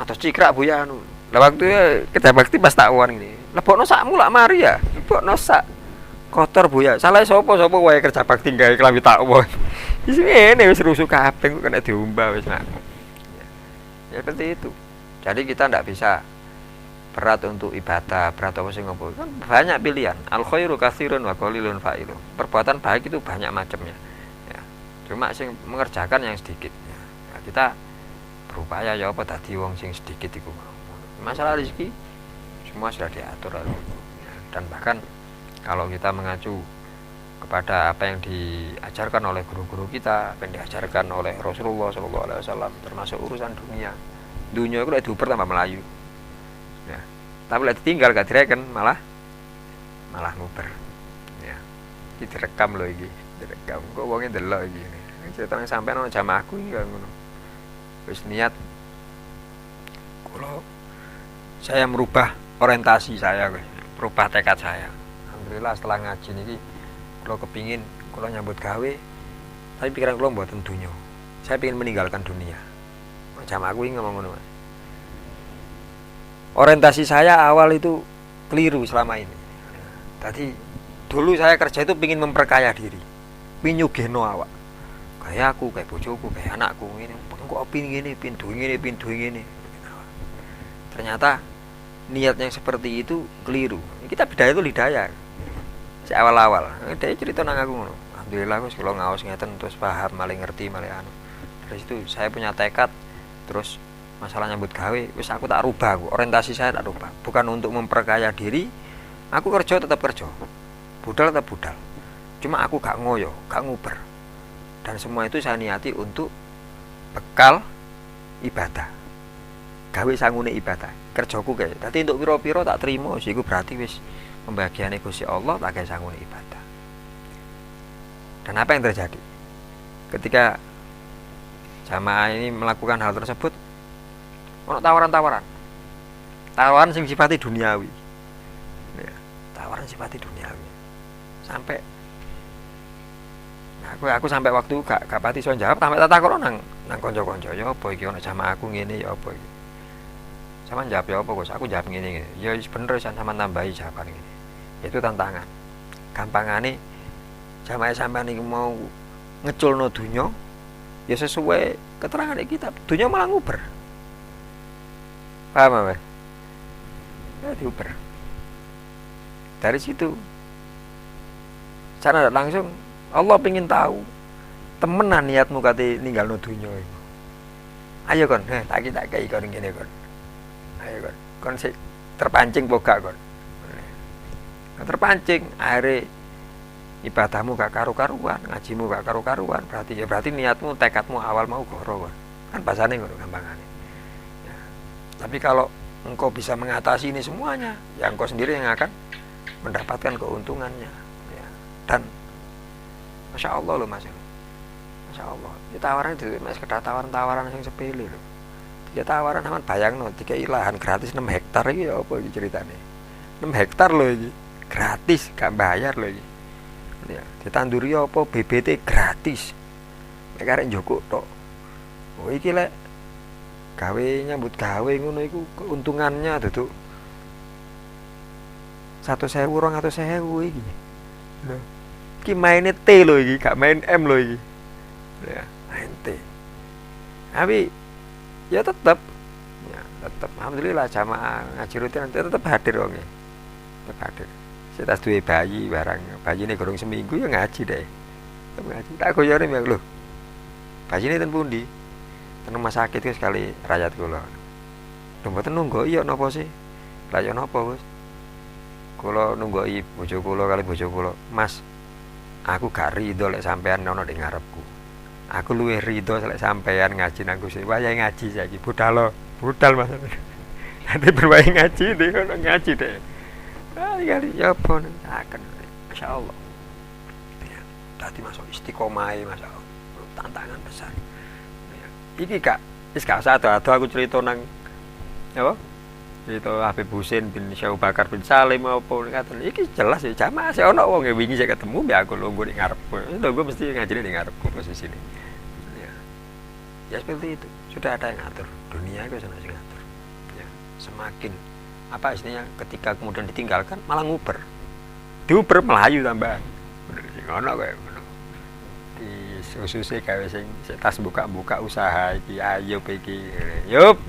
Matos cikrak Buya anu. Lah waktu kerja bakti pas takwan ngene. Lebokno sakmu lak mari ya. Lebokno sak. Kotor Buya. Salah sapa wae kerja bakti gawe klambi takwan. Wis ngene wis rusuh kabeh kok kena diumbah wis mak. Ya seperti itu. Jadi kita ndak bisa berat untuk ibadah, berat apa sing ngopo. Kan banyak pilihan. Al khairu katsirun wa qalilun fa'ilu. Perbuatan baik itu banyak macamnya. Ya. Cuma sing mengerjakan yang sedikit. Ya. Nah, kita berupaya ya apa dadi wong sing sedikit iku. Masalah rezeki semua sudah diatur lalu. Ya. Dan bahkan kalau kita mengacu kepada apa yang diajarkan oleh guru-guru kita, apa yang diajarkan oleh Rasulullah SAW, termasuk urusan dunia itu lek diuper tambah melayu. Ya. Tapi lek ditinggal gak direken malah nguber. Ya. Iki direkam lho iki, direkam. Kok wonge ndelok iki. Cerita nang sampean ana jamaahku iki kan ngono. Wis niat kalau saya merubah orientasi saya, merubah tekad saya. Alhamdulillah setelah ngaji niki kalau kepingin kalau nyambut gawe, tapi pikiran kalau mboten dunya. Saya ingin meninggalkan dunia. Macam aku ini ngomong ngono. Orientasi saya awal itu keliru selama ini. Tadi dulu saya kerja itu ingin memperkaya diri, ingin nyugihno awak. Kayak aku, kayak bojoku, kayak anakku ngene. Kok pingin ngene. Ternyata niat yang seperti itu keliru. Kita beda itu lidaya. Si awal-awal, dia cerita nang aku ngono. Alhamdulillah aku kalau ngaos ngeten terus paham, malah ngerti, malah anu. Dari situ saya punya tekad. Terus masalah nyambut gawe, wis aku tak rubah, orientasi saya tak rubah. Bukan untuk memperkaya diri, aku kerja tetap kerja. Budal tetap budal. Cuma aku gak ngoyo, gak nguber. Dan semua itu saya niati untuk bekal ibadah. Gawe sangune ibadah. Kerjaku kayak. Dadi untuk piro-piro tak terima, iku berarti wis pembagiane Gusti Allah tak gawe sangune ibadah. Dan apa yang terjadi? Ketika jamaah ini melakukan hal tersebut, ono tawaran sing sifatnya duniawi. Ya, tawaran sifatnya duniawi. Sampai aku sampai waktu gak pati iso jawab, sampai tak takon nang kanca-kanca, ya apa iki ono jamaah aku ngene ya apa iki. Sampeyan jawab ya apa Gus? Aku jawab ngene. Ya wis bener sampeyan tambahi jawaban ngene. Itu tantangan. Gampangane jamaah sampeyan iki mau ngeculno dunya, ya sesuai keterangan di kitab. Dunia malah nguber. Paham apa? Ya diuber. Dari situ cara langsung Allah pengen tahu temenan niatmu kate ninggalno dunya iku. Ayo kon, tak kei kon ngene kon. Ayo kon sik terpancing apa gak kon? Terpancing, akhirnya ibadahmu gak karu-karuan, ngajimu gak karu-karuan, berarti niatmu, tekadmu awal mau goro kan bahasane ngono gampangane. Ya. Tapi kalau engkau bisa mengatasi ini semuanya, ya engkau sendiri yang akan mendapatkan keuntungannya. Ya. Dan Masya Allah loh Mas, Masya Allah. Ini tawaran itu Mas, sekedar tawaran yang sepele loh. Dia tawaran aman bayangno, 3 lahan gratis 6 hektar iki apa iki ceritane? 6 hektar loh iki, gratis, gak bayar loh iki. Ya, ditanduri apa BBT gratis. Nek arek njoko tok. Oh iki lek gawe nyambut gawe ngono iku keuntungannya duduk 1.000 200.000 iki. Lho. Iki maine T lho iki, gak main M lho iki. Ya, main T. Tapi ya tetap alhamdulillah jamaah ngaji rutin tetap hadir wong. Tetap hadir. Saya tas duwe bayi barang, bayine gorong seminggu ya ngaji deh. Ngaji. Tak goyore ya lho. Bayine ten pundi? Ten rumah sakit ke sekali rakyat kula. Lho mboten nunggu iya napa sih? Lah ya napa, Bos? Kula nunggu bojo kula kali bojo kula. Mas, aku gak rido lek sampean ono ning ngarepku. Aku luwih rido lek sampean ngaji nang Gusti. Wayahe ngaji saiki budal Mas. Nanti berwae ngaji deh kono ngaji deh. Kali ya pun akan Masya Allah ya, tadi masuk istiqomah Masya Allah, tantangan besar ya. Iki kak gak usah aku cerita nang apa cerita Habib Husin bin Syekh Bakar bin Salim apa ngaten iki jelas ya jamaah saya ono wong wingi saya ketemu mbek aku lungguh ning ngarepku lho gue mesti ngajine ning ngarepku posisi ini ya seperti itu sudah ada yang ngatur dunia itu sudah ngatur ya semakin apa istilahnya ketika kemudian ditinggalkan malah nguber diuber melayu tambahan ngono kowe ngono di sususe gawe sing tas buka usaha iki ayo iki yup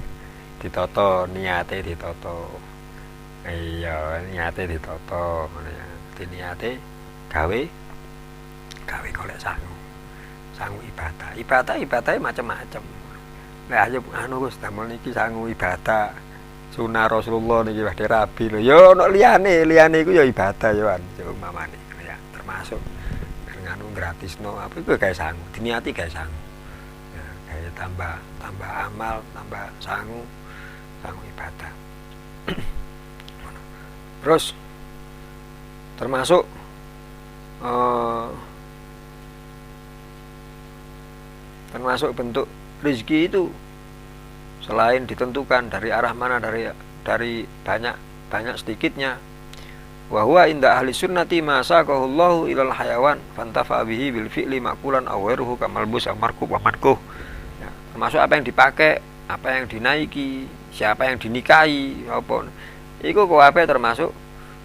ditoto niate ditoto Iya, niate ditata ngono ya. Niate gawe golek sangu. Sangu ibadah. Ibadah macam-macam. Lah ayo anu Gus, damel niki sangu ibadah. Sunah Rasulullah niki wis rabi lho. Ya ono liyane iku ya ibadah ya kan. Ya umpamane ya termasuk nganu gratisno apa iku gawe sangu. Diniati gawe sangu. Ya, gawe tambah amal, tambah sangu ibadah. Terus termasuk bentuk rezeki itu selain ditentukan dari arah mana, dari banyak sedikitnya. Wa huwa inda ahli sunnati ma saqahullahu ilal hayawan fantafa bihi bil fi'li maqulan aw ghairuhu kamal bus amarku wa markuh. Ya, termasuk apa yang dipakai, apa yang dinaiki, siapa yang dinikahi, apa iku kabeh termasuk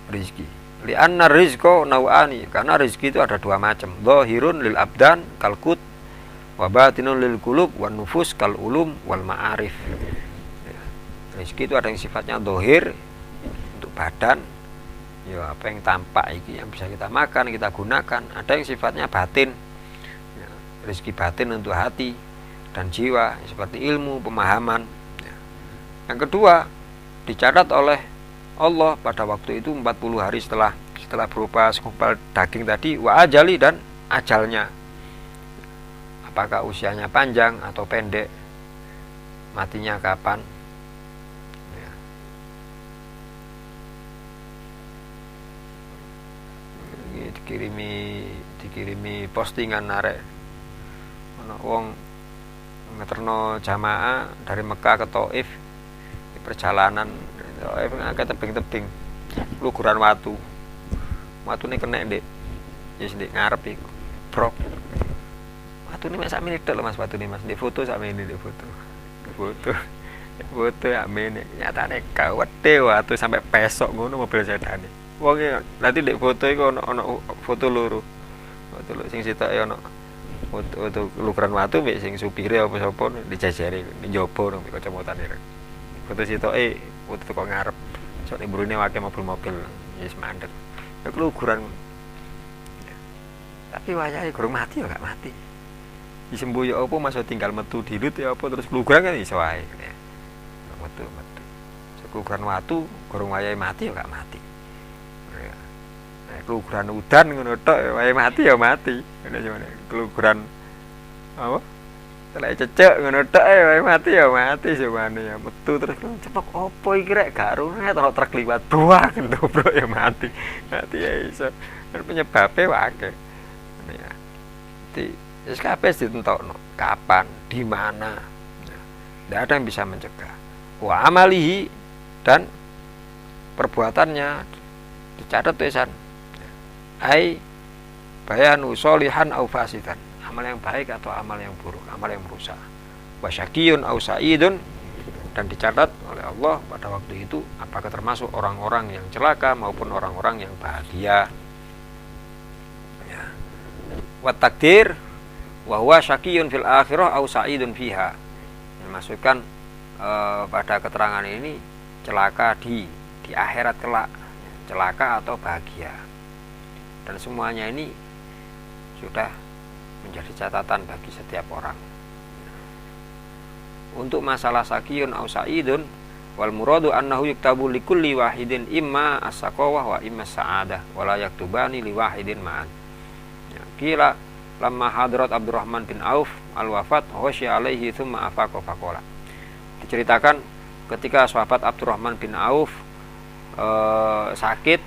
rezeki. Li anna rizqa nau'ani, karena rezeki itu ada dua macam. Zahirun lil abdan kalkut wa batinun lil qulub wan nufus kal ulum wal ma'arif. Ya, rezeki itu ada yang sifatnya zahir untuk badan, ya apa yang tampak iki yang bisa kita makan, kita gunakan. Ada yang sifatnya batin. Ya, rezeki batin untuk hati dan jiwa, seperti ilmu, pemahaman. Ya. Yang kedua, dicatat oleh Allah pada waktu itu 40 hari setelah berupa segumpal daging tadi, wa ajali, dan ajalnya. Apakah usianya panjang atau pendek, matinya kapan. Ya. Ini dikirimi postingan arek ana wong ngeterno jamaah dari Mekah ke Thaif, di perjalanan ngangkat tebing-tebing luguran watune kena ndek ya ndek ngarep iku brok watune mek sakmene tok lho Mas, watune Mas ndek foto sakmene, ndek foto ya mene nyatane kawete watu sampai pesok ngono mobil sedane wong e. Nanti ndek foto iku ono foto loro sing sitoke ono foto luguran watu mek sing supire apa sapa dijajari njaba nang kacamata nire foto sitoke foto kok ngarep sok ning mburine wake mobil-mobil wis mandek ya keluguran. Tapi wayahe gurung mati ya gak mati disembuh ya apa masuk tinggal metu dilut ya apa terus keluguran kan iso wae ya metu keluguran watu gurung wayahe mati ya gak mati ya. Nah, keluguran udan ngono tok wayahe mati ya mati ngene keluguran apa telek cecek ngono tok wae mati ya mati semane ya metu terus cepok opo iki rek gak runet ono truk liwat buak ndobro ya mati ya iso penyebabe wae ya di wis kabeh ditentokno kapan di mana tidak ada yang bisa mencegah. Wa amalihi, dan perbuatannya dicatat tulisan ai bayanu sholihan au fasidan, amal yang baik atau amal yang buruk, amal yang merusak. Wa syaqiyun au sa'idun, dan dicatat oleh Allah pada waktu itu apakah termasuk orang-orang yang celaka maupun orang-orang yang bahagia. Ya. Wa takdir wa huwa syaqiyun fil akhirah au sa'idun fiha. Dimasukkan pada keterangan ini celaka di akhirat kelak, celaka atau bahagia. Dan semuanya ini sudah menjadi catatan bagi setiap orang. Untuk masalah sakiyun au sa'idun wal muradu annahu yuktabu likulli wahidin imma as-saqawah wa imma as-sa'adah wa la yaktubani li wahidin ma'an. Ya, kila lamma hadrat Abdurrahman bin Auf al-wafat khosya alaihi thumma afaqa faqala. Diceritakan ketika sahabat Abdurrahman bin Auf sakit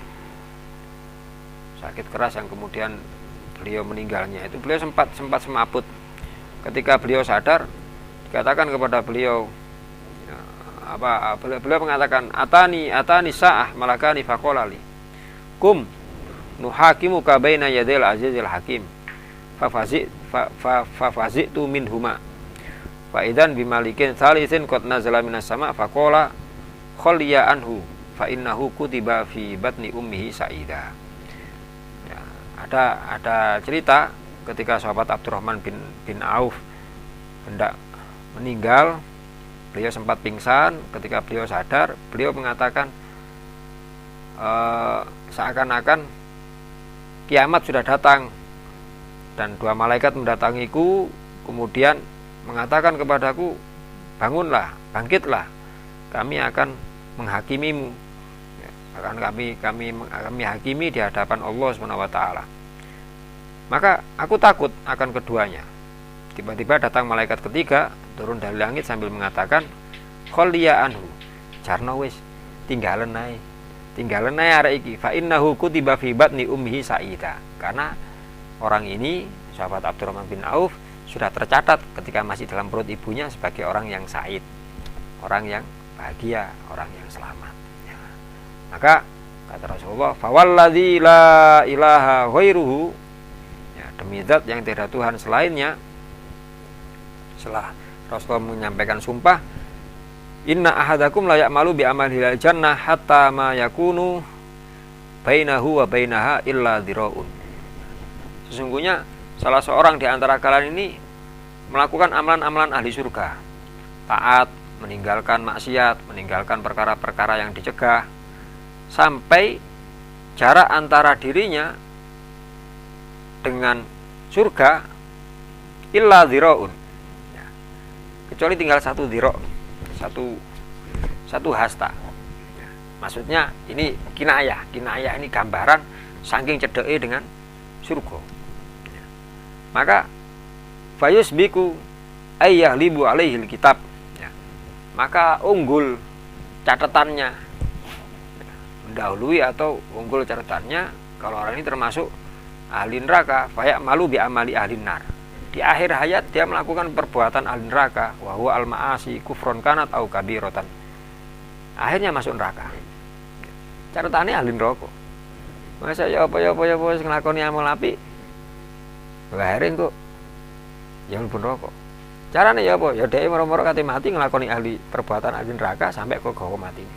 keras yang kemudian beliau meninggalnya, itu beliau sempat semaput. Ketika beliau sadar, dikatakan kepada beliau beliau mengatakan atani sa'ah malakani faqolali kum nuhakimu ka baina yadil azizil hakim fafazi'tu minhuma fa idan bimalikin thalithin qad nazala minas sama faqala khaliya anhu fa innahu kutiba fi batni ummihi sa'ida. Ya, ada cerita ketika sahabat Abdurrahman bin Auf hendak meninggal, beliau sempat pingsan. Ketika beliau sadar, beliau mengatakan seakan-akan kiamat sudah datang dan dua malaikat mendatangiku kemudian mengatakan kepadaku, bangunlah, bangkitlah, kami akan menghakimimu, akan kami hakimi di hadapan Allah SWT. Maka aku takut akan keduanya. Tiba-tiba datang malaikat ketiga turun dari langit sambil mengatakan, kholiya anhu, jarno wis tinggalen ae arek iki, fa innahu kutiba fi batni ummihi sa'ida. Karena orang ini, sahabat Abdurrahman bin Auf, sudah tercatat ketika masih dalam perut ibunya sebagai orang yang sa'id, orang yang bahagia, orang yang selamat. Ya. Maka kata Rasulullah, fawalladzi la ilaha ghairuhu, ya, demi zat yang tidak Tuhan selainnya. Setelah Rasulullah menyampaikan sumpah, inna ahadakum la ya'malu bi amalil jannah hatta ma yakunu bainahu wa bainaha illa dhira'un. Sesungguhnya salah seorang di antara kalian ini melakukan amalan-amalan ahli surga, taat, meninggalkan maksiat, meninggalkan perkara-perkara yang dicegah, sampai jarak antara dirinya dengan surga illa dhira'un, ya, kecuali tinggal satu dhira', satu hasta. Ya, maksudnya ini kinayah ini gambaran saking cedeke dengan surga. Ya. Maka fayusbiku ayyahlibu alaihil kitab, ya, maka unggul catatannya, ya, mendahului atau unggul catatannya kalau orang ini termasuk ahli neraka, fayak malu bi amali ahli nar. Di akhir hayat dia melakukan perbuatan ahli neraka, wa huwa al maasi kufron kanat au kabiratan. Akhirnya masuk neraka. Catatannya ahli neraka. Masa ya apa wis nglakoni amal apik. Akhirnya kok ya mlebu neraka. Carane ya apa? Ya dhek moro-moro kate mati nglakoni ahli perbuatan ahli neraka sampai kok gawa matine.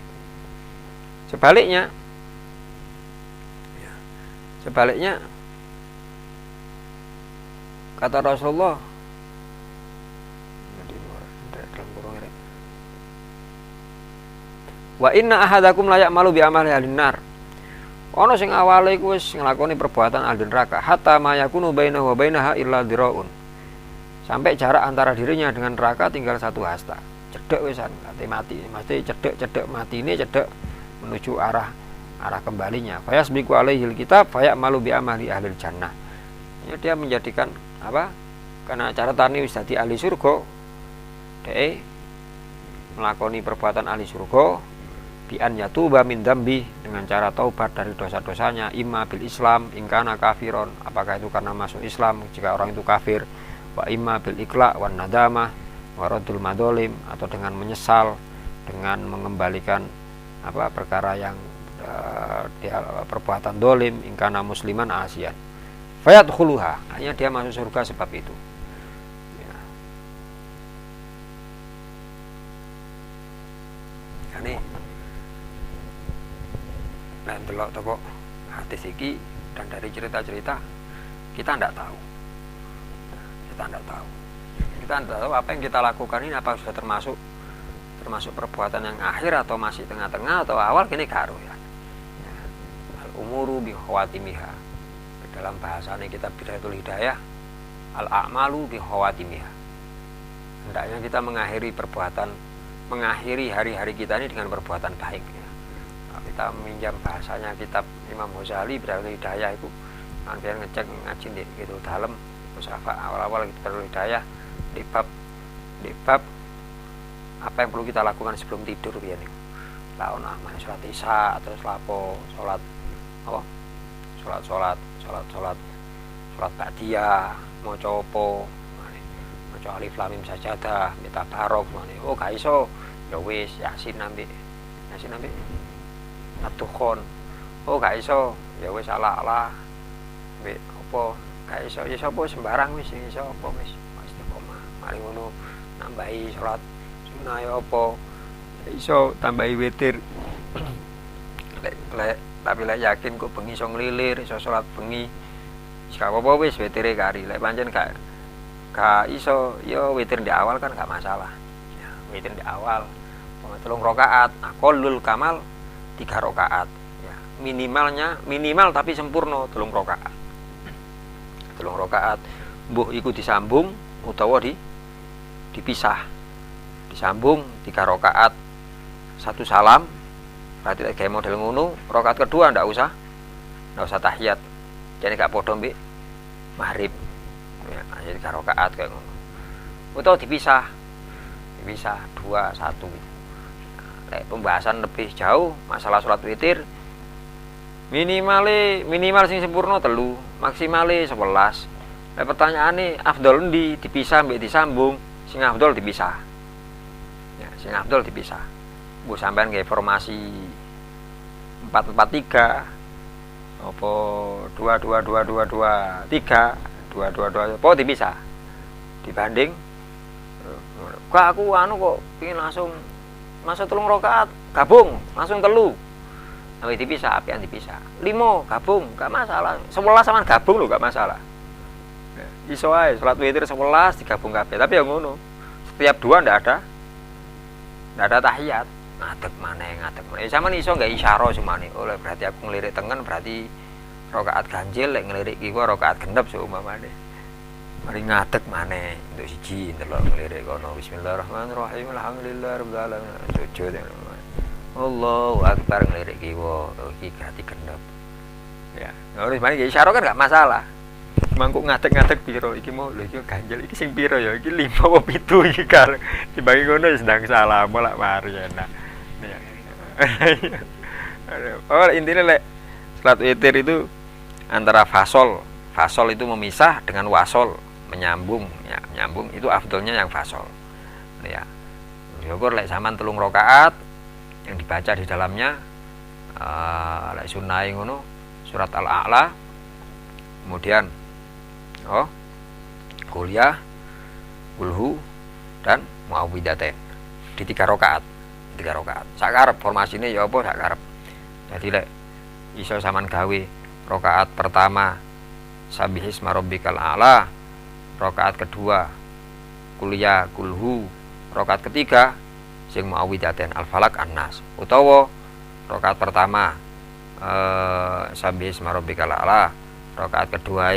Sebaliknya kata Rasulullah, wa inna ahadakum la ya'malu bi amali ahli nar. Ono sing awale iku wis nglakoni perbuatan ahli neraka, hatta ma yakunu bainahu wa bainaha illa dhira'un. Sampai jarak antara dirinya dengan neraka tinggal satu hasta. Cedek wisan, kate mati. Mesti cedek matine cedek menuju arah kembalinya. Fayasbiqu alaihil kitab fayamalu bi amali ahli jannah. Ya, dia menjadikan apa? Karena catatane wis dadi ahli surga, dhek melakoni perbuatan ahli surga bi an yatuba min dzambi, dengan cara taubat dari dosa-dosanya, imma bil Islam ingkana kafiron, apakah itu karena masuk Islam jika orang itu kafir, wa imma bil ikla wan nadamah wa raddul madzalim, atau dengan menyesal, dengan mengembalikan apa perkara yang dia perbuatan dolim, ingkana musliman asian fayadkhuluha, hanya dia masuk surga sebab itu. Ya. Ini nah delok toko hadis iki dan dari cerita-cerita kita tidak tahu. Kita tidak tahu apa yang kita lakukan ini apa sudah termasuk perbuatan yang akhir atau masih tengah-tengah atau awal, kini karo ya. Al-umuru bi khawatimiha. Dalam bahasanya kitab Bidayatul Hidayah, al-a'malu bi khawatimiha. Hendaknya kita mengakhiri hari-hari kita ini dengan perbuatan baik ya. Nah, kita meminjam bahasanya kitab Imam Ghazali Bidayatul Hidayah itu, nanti ngecek ngaji gitu dalam usaha awal-awal Bidayatul Hidayah di bab apa yang perlu kita lakukan sebelum tidur biar nih. Laon aman sholat isya, terus lapo sholat ba'diyah, maca apa, maca alif lam mim sajadah, minta barok, oh gak iso, ya wis yasin ambil Ad-Dukhan, oh gak iso, ya wis ala ambek apa, gak iso, ya sapa sembarang wis iso apa wis istiqomah. Mari ngono nambahi salat sunah ya apa, iso tambahi witir. Tapi lek yakin kok bengi iso nglilir, iso salat bengi, wis gak apa-apa wis witire kari. Lek pancen gak iso ya witir di awal kan gak masalah. Ya, witir di awal 3 rakaat, aqallul kamal 3 rakaat. Ya, minimal tapi sempurna 3 rakaat. 3 rakaat mbuh iku disambung utawa dipisah. Disambung 3 rakaat 1 salam. Berarti lek gawe model ngono, rakaat kedua ndak usah tahiyat. Jane gak padha mbek maghrib. Ya, jadi 3 rakaat kayak ngono. Utawa dipisah 2 1. Lek pembahasan lebih jauh masalah salat witir minimal sing sempurna 3, maksimale 11. Lek pertanyaane afdol ndi dipisah mbek disambung, sing afdol dipisah. Ya, sing afdol dipisah. Bu sampean nggih formasi 4-4-3 apa 2-2-2-2-2-3 2-2-2 apa dipisah dibanding kok aku kok pengin langsung masa 3 rakaat gabung langsung 3 tapi dipisah apian dipisah 5 gabung gak masalah 11 sama gabung lho gak masalah iso ae salat witir 11 digabung kabeh tapi ya ngono setiap 2 ndak ada tahiyat ngadeg maneh sampean iso gak isyara semane oleh berarti aku ngelirik tengen berarti rakaat ganjil lek ngelirik kiwa rakaat gendep seumpamane mari ngadeg maneh untuk siji ndelok ngelirik kono bismillahirrahmanirrahim alhamdulillahirabbil alamin sujud Allahu akbar ngelirik kiwa iki berarti gendep ya harus mari isyara kan gak masalah mangkuk ngadeg piro iki mau lho iki ganjil iki sing piro ya iki 5 apa 7 iki karo dibagi ngono sedang salah malah mari enak oh intinya lek salat witir itu antara fasol itu memisah dengan wasol menyambung itu afdolnya yang fasol ya syukur lek sampean 3 rakaat yang dibaca di dalamnya lek sunah ngono surat al-a'la kemudian kuliah kulhu dan muawwidzatain di 3 rakaat sakarep formasine ya apa sakarep jadi lek iso sampean gawe rakaat pertama sabbihisma rabbikal a'la rakaat kedua kuliah kulhu rakaat ketiga sing muawwidzatain al-falaq an-nas utawa rakaat pertama sabbihisma rabbikal a'la rakaat kedua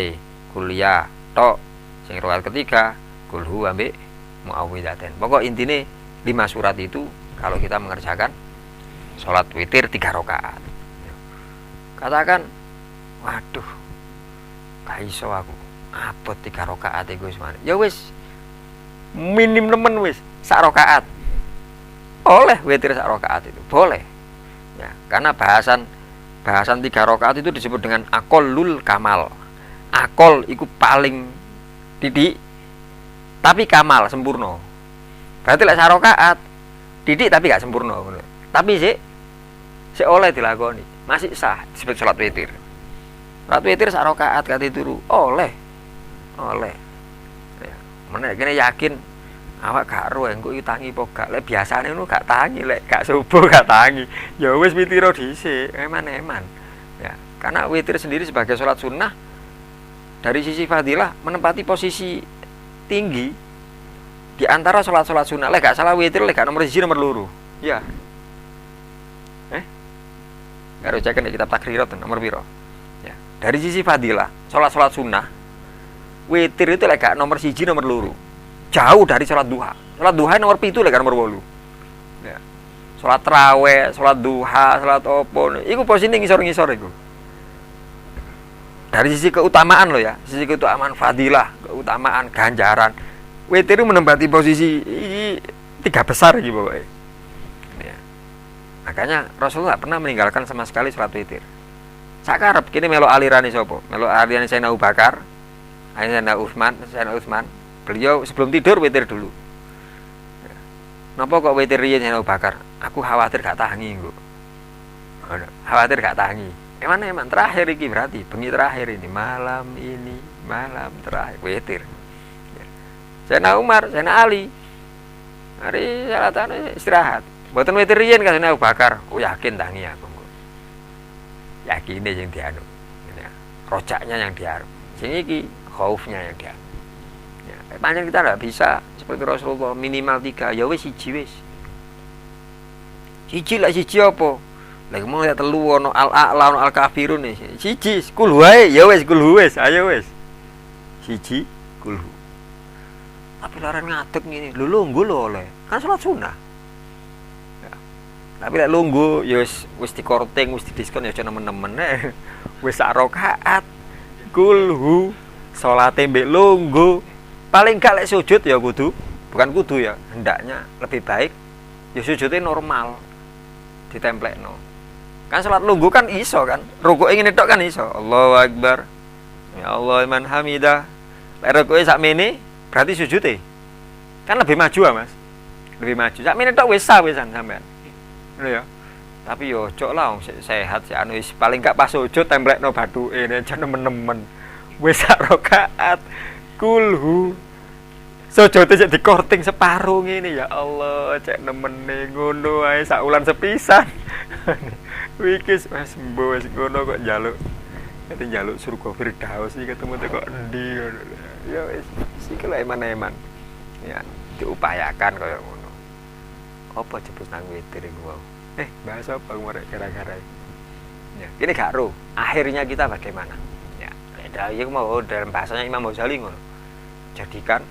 kuliah tok sing rakaat ketiga kulhu ambek muawwidzatain pokok intine 5 surat itu kalau kita mengerjakan sholat witir 3 rakaat. Katakan, waduh, gak iso aku abot 3 rakaat iku wis maneh. Ya wis minim nemen wis sak rakaat. Oleh witir sak rakaat itu, boleh. Ya, karena bahasan 3 rakaat itu disebut dengan aqallul kamal. Aqall iku paling didik tapi kamal sempurna. Berarti lek sak rakaat didik tapi gak sempurna tapi sik oleh dilakoni masih sah disebut salat witir sak rakaat kate turu oleh ya meneh kene yakin awak gak ro engko iki tangi apa gak lek biasane ngono gak tangi lek gak subuh gak tangi ya wis witiro dhisik eman ya karena witir sendiri sebagai salat sunnah dari sisi fadilah menempati posisi tinggi di antara sholat sunnah. Lek gak salah witir lek gak nomor 1 nomor 2 ya harus cek di kitab takrirat nomor piro ya dari sisi fadilah sholat sunnah witir itu lek gak nomor 1 nomor 2 jauh dari sholat duha nomor 7 lek gak nomor 8 ya sholat tarawih sholat duha sholat opo iku posisinya ngisor-ngisor iku dari sisi keutamaan ya sisi keutamaan fadilah keutamaan ganjaran witir itu menempati posisi 3 besar gitu pokoknya. Ya. Makanya Rasulullah pernah meninggalkan sama sekali salat witir. Sakarep kini melo alirane sapa? Melo alirane Sayyidina Abu Bakar, Sayyidina Utsman. Beliau sebelum tidur witir dulu. Ya. Napa kok witir riyen Sayyidina Abu Bakar? Aku khawatir gak tangi kok. Khawatir gak tangi. Emang terakhir iki berarti bengi terakhir ini malam terakhir witir. Sayyidina Umar, Sayyidina Ali hari salatane istirahat mboten witir riyen kan Sayyidina Abu Bakar yakin tangi aku yakine yang dianu ya. Rojaknya yang diarep sing iki khaufnya yang diarep ya pancen kita ndak bisa seperti Rasulullah minimal 3 ya wis siji wis siji apa Lagi mau lihat telu ono al-a'la ono al-kafirun nih. Siji kul wae, ya wis kul wis, ayo wis. Siji kul. Tapi larang ngadeg ngene, lho lungguh lho oleh. Kan salat sunah. Ya. Tapi lek lungguh ya wis dikorting, wis didiskon ya aja nemen-nemen. Wis sak rakaat. Kulhu salate mbek lungguh. Paling gak lek sujud ya kudu, bukan kudu ya, hendaknya lebih baik ya sujudnya normal. Ditemplekno. Kan salat lungguh kan iso kan. Rukuke ngene tok kan iso. Allahu Akbar. Ya Allah man hamidah. Lek rukuke sakmene berarti sujudnya kan lebih maju ya Mas, lebih maju. Sakmene tok wis wisan sampean. Lho ya. Tapi yo ojo lah wong sehat sik anu wis paling gak pas sujud templekno bathuke aja nemen-nemen. Wis sak rakaat kulhu. Sujud sik dikorting separo ngene ya Allah, cek nemene ngono ae sak wulan sepisan. Wikis wis mbo wis ngono kok njaluk. Kate njaluk surga Firdaus iki ketemu kok endi ngono. Ya wis iki lek eman-eman. Ya, diupayakan kaya ngono. Apa jebus nang witir iku wae. Bahas apa kemarin gara-gara. Ya, ini gak ro. Akhirnya kita bagaimana? Ya, ya mau dalam bahasanya Imam Ghazali ngono. Jadikan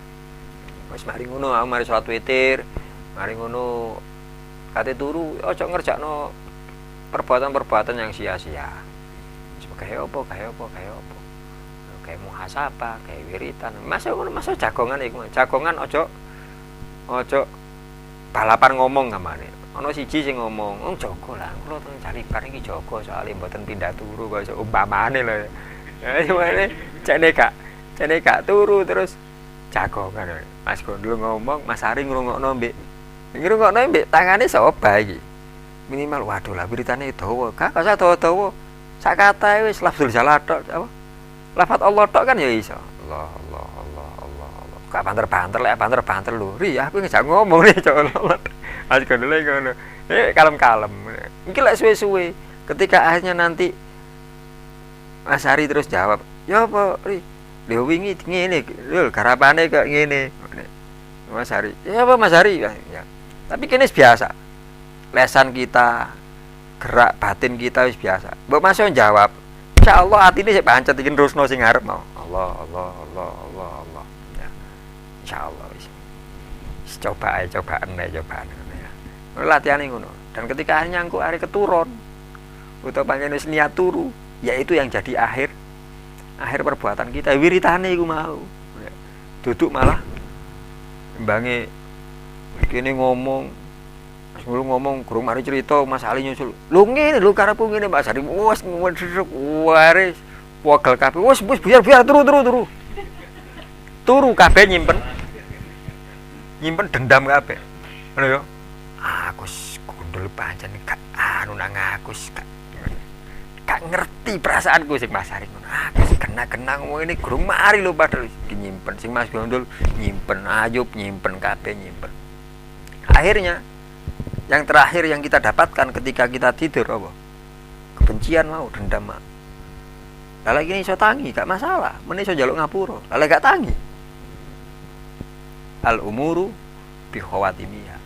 wis mari ngono, mari salat witir, mari ngono kate turu aja ngerjakno perbuatan-perbuatan yang sia-sia. Kayak apa? Kayak muhasabah, kayak wiritan. Masuk ngono, masuk jagongan iku. Jagongan aja balapan ngomong gamane. Ana siji sing ngomong, jaga lah, kula teng Jalibar iki jaga soalé mboten pindah turu kaya umpamane lho. Ya cene gak turu terus jagongan. Mas Gondol ngomong, Mas Ari ngrungokno mbek tangane sapa iki. Minimal waduh lah wiritane dawa. Gak usah dawa-dawa. Sak katae wis lafzul jalal tok apa? Lafaz Allah tok kan ya iso. Allah. Gak banter-banter lek banter-banter lho. Ri aku ngejak ngomong nih cok. Mas Gondol ngono. Kalem-kalem. Iki lek suwe-suwe ketika akhirnya nanti Mas Ari terus jawab, "Ya apa, Ri? Lho wingi ngene, lho garapane kok ngene." Mas Ari, "Ya apa Mas Ari?" Ya. Tapi kene biasa. Lesan kita, gerak batin kita wis biasa. Mbok Mas yo jawab, insyaallah atine sik pancet iki terusno sing arep mau. Allah. Ya. Insyaallah wis. Cobaan ya. Latihane ngono. Dan ketika akhirnya engko are keturun utawa pancen wis niat turu, yaitu yang jadi akhir perbuatan kita. Wiritane iku mau. Ya. Duduk malah embange kene ngomong gurung mari cerita Mas Ali nyusul. Lho ngene lho karepku ngene Mas Ali. Wes waris wogel kabeh. Wes biar turu. Turu kabeh nyimpen dendam kabeh. Ngono ya. Aku Gondol pancen gak anu nang aku gak ngerti perasaanku sing Mas Ali ngono. Aku kena ngomong ini gurung mari lho padahal nyimpen sing Mas Gondol nyimpen Ayub nyimpen kabeh nyimpen. Akhirnya yang terakhir yang kita dapatkan ketika kita tidur apa? Kebencian mau, dendam mau. Lah lagi iso tangi, gak masalah. Men iso njaluk ngapura. Lah gak tangi. Al umuru bi khawatimiha.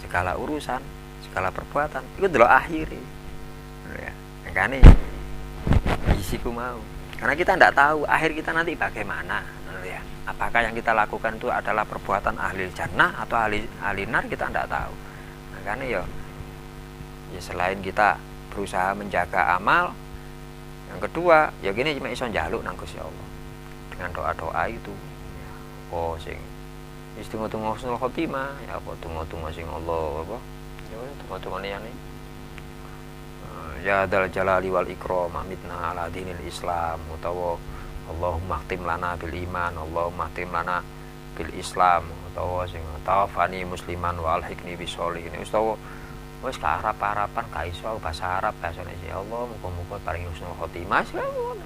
Segala urusan, segala perbuatan itu delok akhire. Ya, makane isiku mau. Karena kita tidak tahu akhir kita nanti bagaimana, ya. Apakah yang kita lakukan itu adalah perbuatan ahli jannah atau ahli nar, kita tidak tahu. Makanya ya selain kita berusaha menjaga amal, yang kedua ya gini cuma iso njaluk nang Gusti Allah dengan doa-doa itu. Oh sing wis tunggu-tunggu husnul khotimah ya apa tunggu-tunggu sing Allah apa ya tunggu-tunggu niyane ya dal jalali wal ikram amitna ala dinil Islam utawa Allahumma khtim lana bil iman Allahumma khtim lana bil Islam utawa sing tawafani musliman wa alhiqni bisolihin utawa wis harap-harapan ka iso bahasa Arab bahasa Indonesia Allah muga-muga paring husnul khotimah ngono.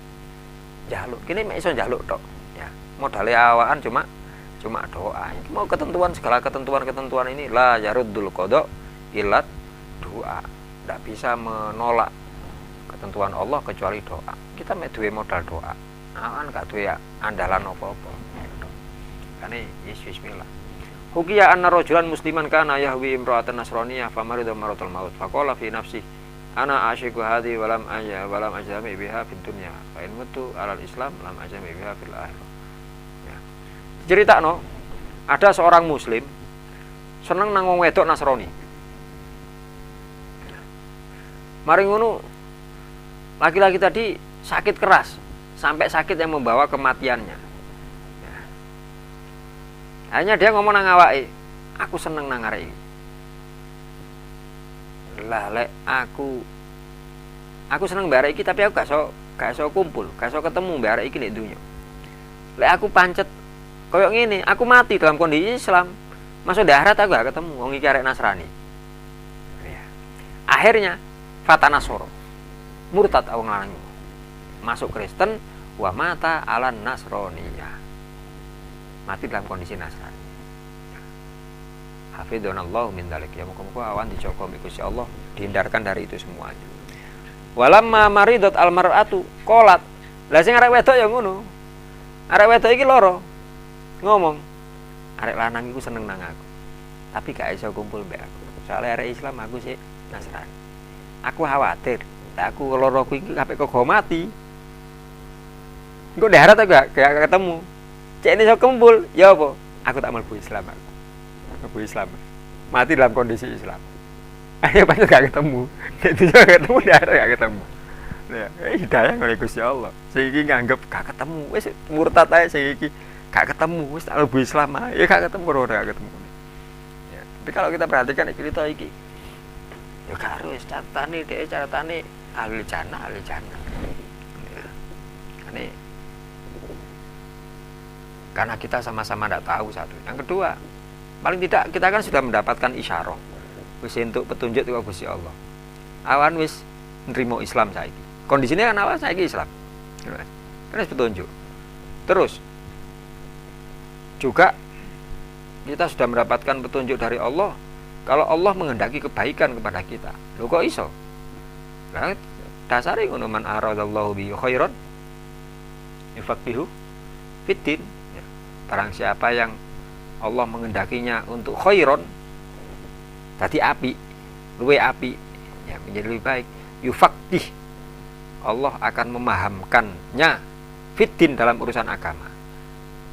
Njaluk kene mek iso njaluk tok ya. Modale awakan cuma doa. Mau segala ketentuan ini la yaruddul qada illat doa. Tidak bisa menolak ketentuan Allah kecuali doa. Kita mek duwe modal doa. Awan gak duwe andalan apa-apa. Kane bismillah. Hukiya anna rajulan musliman kana yahwi imra'atan nasraniyah famarida maratul maut faqala fi nafsi ana asyiku hadi walam ajami biha fid dunya fa in mutu alal islam lam ajami biha fil akhirah. Ya. Critakno ada seorang muslim seneng nang wong wedok Nasrani. Mari ngono laki-laki tadi sakit keras sampai sakit yang membawa kematiannya. Ya. Akhirnya dia ngomong nang awake, aku seneng nang arek iki. Lah lek aku seneng mbak arek iki tapi aku gak iso kumpul, gak iso ketemu mbak arek iki nek dunya. Lek aku pancet koyo ngene, aku mati dalam kondisi Islam, masuk di akhirat aku gak ketemu wong iki arek Nasrani. Ya. Akhirnya fatana soro murtad wong lanang masuk Kristen wa mata alan nasroniyah, mati dalam kondisi Nasrani. Hafidhonallahu min dzalik, ya muga-muga awan dijaga Gusti Allah, dihindarkan dari itu semuanya. Walamma maridat almar'atu qalat, lah sing arek wedok ya ngono, arek wedok iki loro ngomong, arek lanang iku seneng nang aku tapi gak iso kumpul mbek aku soalnya arek Islam, aku sih Nasrani. Aku khawatir, aku loro ku iki sampe kok mati. Engko darat aku gak ketemu. Cek ini iso kumpul, ya apa? Aku tak mlebu Islam aku. Mlebu Islam. Mati dalam kondisi Islam. Ayo pancen gak ketemu. Itu juga ketemu darat gak ketemu. Ya, hidayah oleh Gusti Allah. Sing iki nganggep gak ketemu, wis murtad ae sing iki gak ketemu, wis tak mlebu Islam ae. Ya gak ketemu ora gak ketemu. Ya, tapi kalau kita perhatikan cerita iki ya karo wis catatane ahli jannah. Ya. Karena kita sama-sama tidak tahu satu. Yang kedua, paling tidak kita kan sudah mendapatkan isyarah. Wis entuk petunjuk dari Gusti Allah. Awan wis nrimo Islam saiki. Kondisinya kan awan saiki Islam. Kan wis petunjuk. Terus juga kita sudah mendapatkan petunjuk dari Allah. Kalau Allah menghendaki kebaikan kepada kita, lho kok iso? Lah dasare ngono, man aradallahu bi khairan yufaqihu fiddin. Ya. Barang siapa yang Allah menghendakinya untuk khairan, tadi api, luwe api, ya menjadi lebih baik. Yufaqih, Allah akan memahamkannya fiddin dalam urusan agama.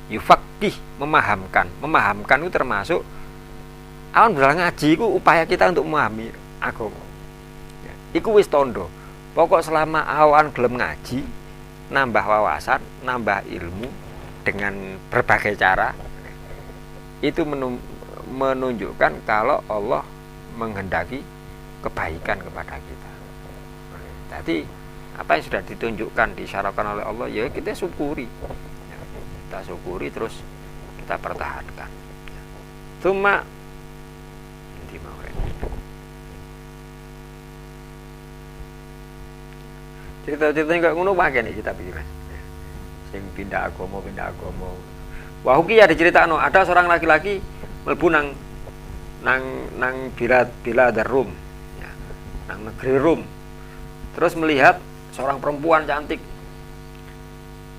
Yufaqih, memahamkan itu termasuk awan berlang ngaji itu upaya kita untuk memahami agama. Ya, iku wis tondo. Pokok selama awan gelem ngaji, nambah wawasan, nambah ilmu dengan berbagai cara, itu menunjukkan kalau Allah menghendaki kebaikan kepada kita. Jadi apa yang sudah ditunjukkan, disyaratkan oleh Allah, ya kita syukuri. Ya, kita syukuri terus kita pertahankan. Cuma cerita-ceritanya kayak ngono wae nih kita pikir Mas. Sing pindah agama. Wah iki ya diceritakno, ada seorang laki-laki mlebu nang bilad Rum. Ya, nang negeri Rum. Terus melihat seorang perempuan cantik.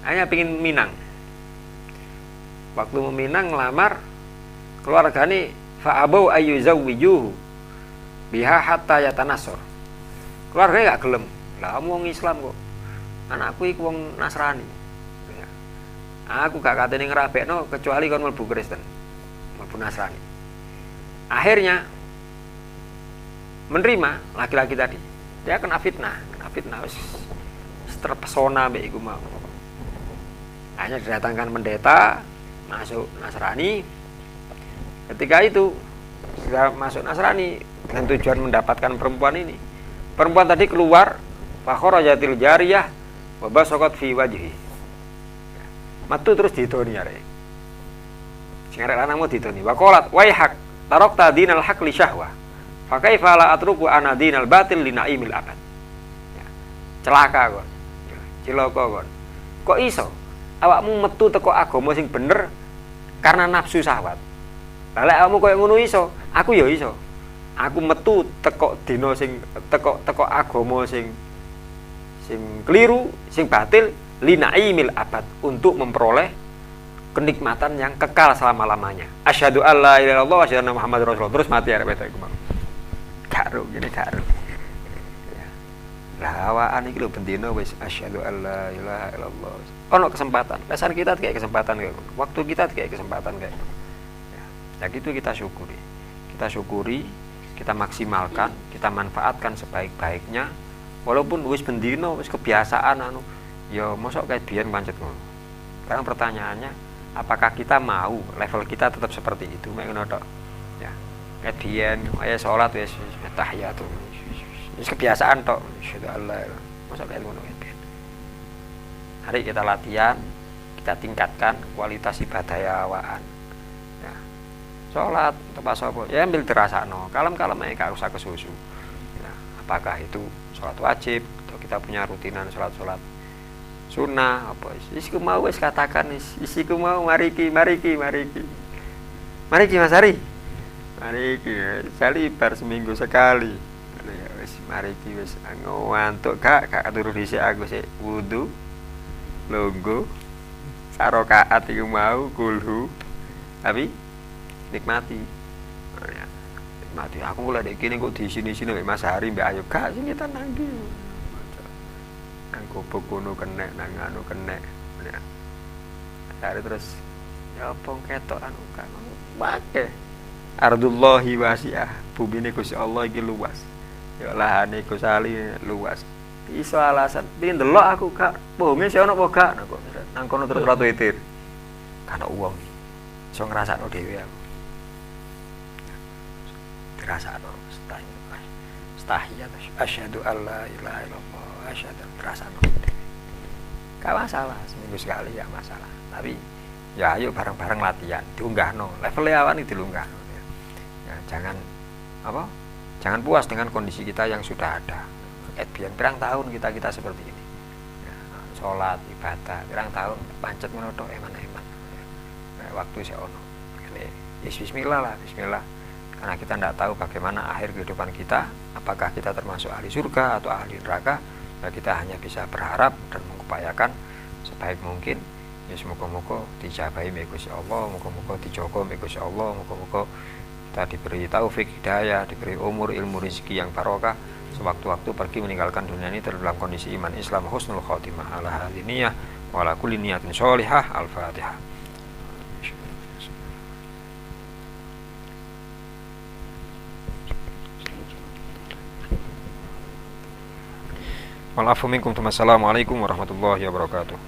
Hanya pengin minang. Waktu meminang ngelamar, keluargane fa'abau ayyuzawwijuhu biha hatta yatanassar. Keluarganya gak gelem. Lah kamu wong Islam kok. Anakku iku wong Nasrani. Ya. Aku gak katene ngrabekno kecuali kon mlebu Kristen. Mlebu Nasrani. Akhirnya menerima laki-laki tadi. Dia kena fitnah wis terpesona mbek iku mau. Hanya didatangkan pendeta masuk Nasrani. Ketika itu sudah masuk Nasrani dengan tujuan mendapatkan perempuan ini. Perempuan tadi keluar fakharajatil jariyah wa basaqat fi wajhi. Matu terus didoni arek. Sing arek lanang mau didoni. Wa qalat waihak tarakta dinal haq li syahwah. Fa kaifa la atruku ana dinal batil li naimil abad. Ya. Celaka kon. Cilaka kon. Kok iso awakmu metu teko agama sing bener karena nafsu syahwat. Lah lek awakmu koyo ngono iso, aku ya iso. Aku metu teko dina sing teko agama sing keliru, sing batil, linaimil abad, untuk memperoleh kenikmatan yang kekal selama-lamanya. Asyhadu alla ilaha illallah wa asyhadu anna Muhammadar Rasulullah. Terus mati arep itu iku mau. Karo gini karo. Ya. Lah awaan iki lho bendina wis asyhadu alla ilaha illallah. Ono kesempatan. Lesan kita kayak kesempatan kayak waktu kita kayak kesempatan kayak. Ya gitu kita syukuri. Kita syukuri, kita maksimalkan, kita manfaatkan sebaik-baiknya. Walaupun wis bendina wis kebiasaan anu, ya mosok kayak biyen pancet ngono. Sekarang pertanyaannya, apakah kita mau level kita tetap seperti itu? Mek ngono tok. Ya. Kayak biyen aya salat wis tahiyat. Wis kebiasaan tok. Asyhadu alla ilaha illallah. Mosok kayak ngono biyen. Hari kita latihan, kita tingkatkan kualitas ibadah awaan. Ya. Salat tepas apa? Ya ambil dirasakno. Kalem-kalem ae gak usah kesusu. Ya. Apakah itu salat wajib atau kita punya rutinan salat-salat sunnah apa isiku mau wis katakan isiku mau mariki Mas Ari mariki salibar seminggu sekali wis mariki wis ngantuk gak turu dhisik aku sik wudu longgo sarokaat iku mau kulhu tapi nikmati aku mulai dek kene kok di sini Mas Ari mbak Ayu gak sing kita nanggi nang gopo kono kenek nang anu kenek ya. Hari terus ya apa ketok anu kan make ardullahi wasi'ah bumine Gusti Allah iki luas ya lahane Gusti Ali luas iso alasan piye ndelok aku gak bumi sih ono apa gak nang kono terus ratu itir kana uang iso ngrasakno dhewe aku dirasakno tahiyat asyhadu alla ilaha illallah asyhadu rasane gak masalah seminggu sekali ya masalah tapi ya ayo bareng-bareng latihan diunggahno level awan itu diunggahno ya jangan puas dengan kondisi kita yang sudah ada biyen pirang tahun kita seperti ini ya, salat ibadah pirang tahun pancet ngono tok eman-eman ya, waktu saya ono bismillah karena kita tidak tahu bagaimana akhir kehidupan kita, apakah kita termasuk ahli surga atau ahli neraka, ya kita hanya bisa berharap dan mengupayakan sebaik mungkin. Ya semoga-moga dijabahi oleh Gusti Allah, moga-moga dijogo oleh Gusti Allah, moga-moga kita diberi taufik hidayah, diberi umur ilmu rezeki yang barokah, sewaktu-waktu pergi meninggalkan dunia ini dalam kondisi iman Islam husnul khotimah ala hadiniyah wa ala kulli niyatin sholihah. Al-Fatihah. Wal afu minkum. Assalamualaikum warahmatullahi wabarakatuh.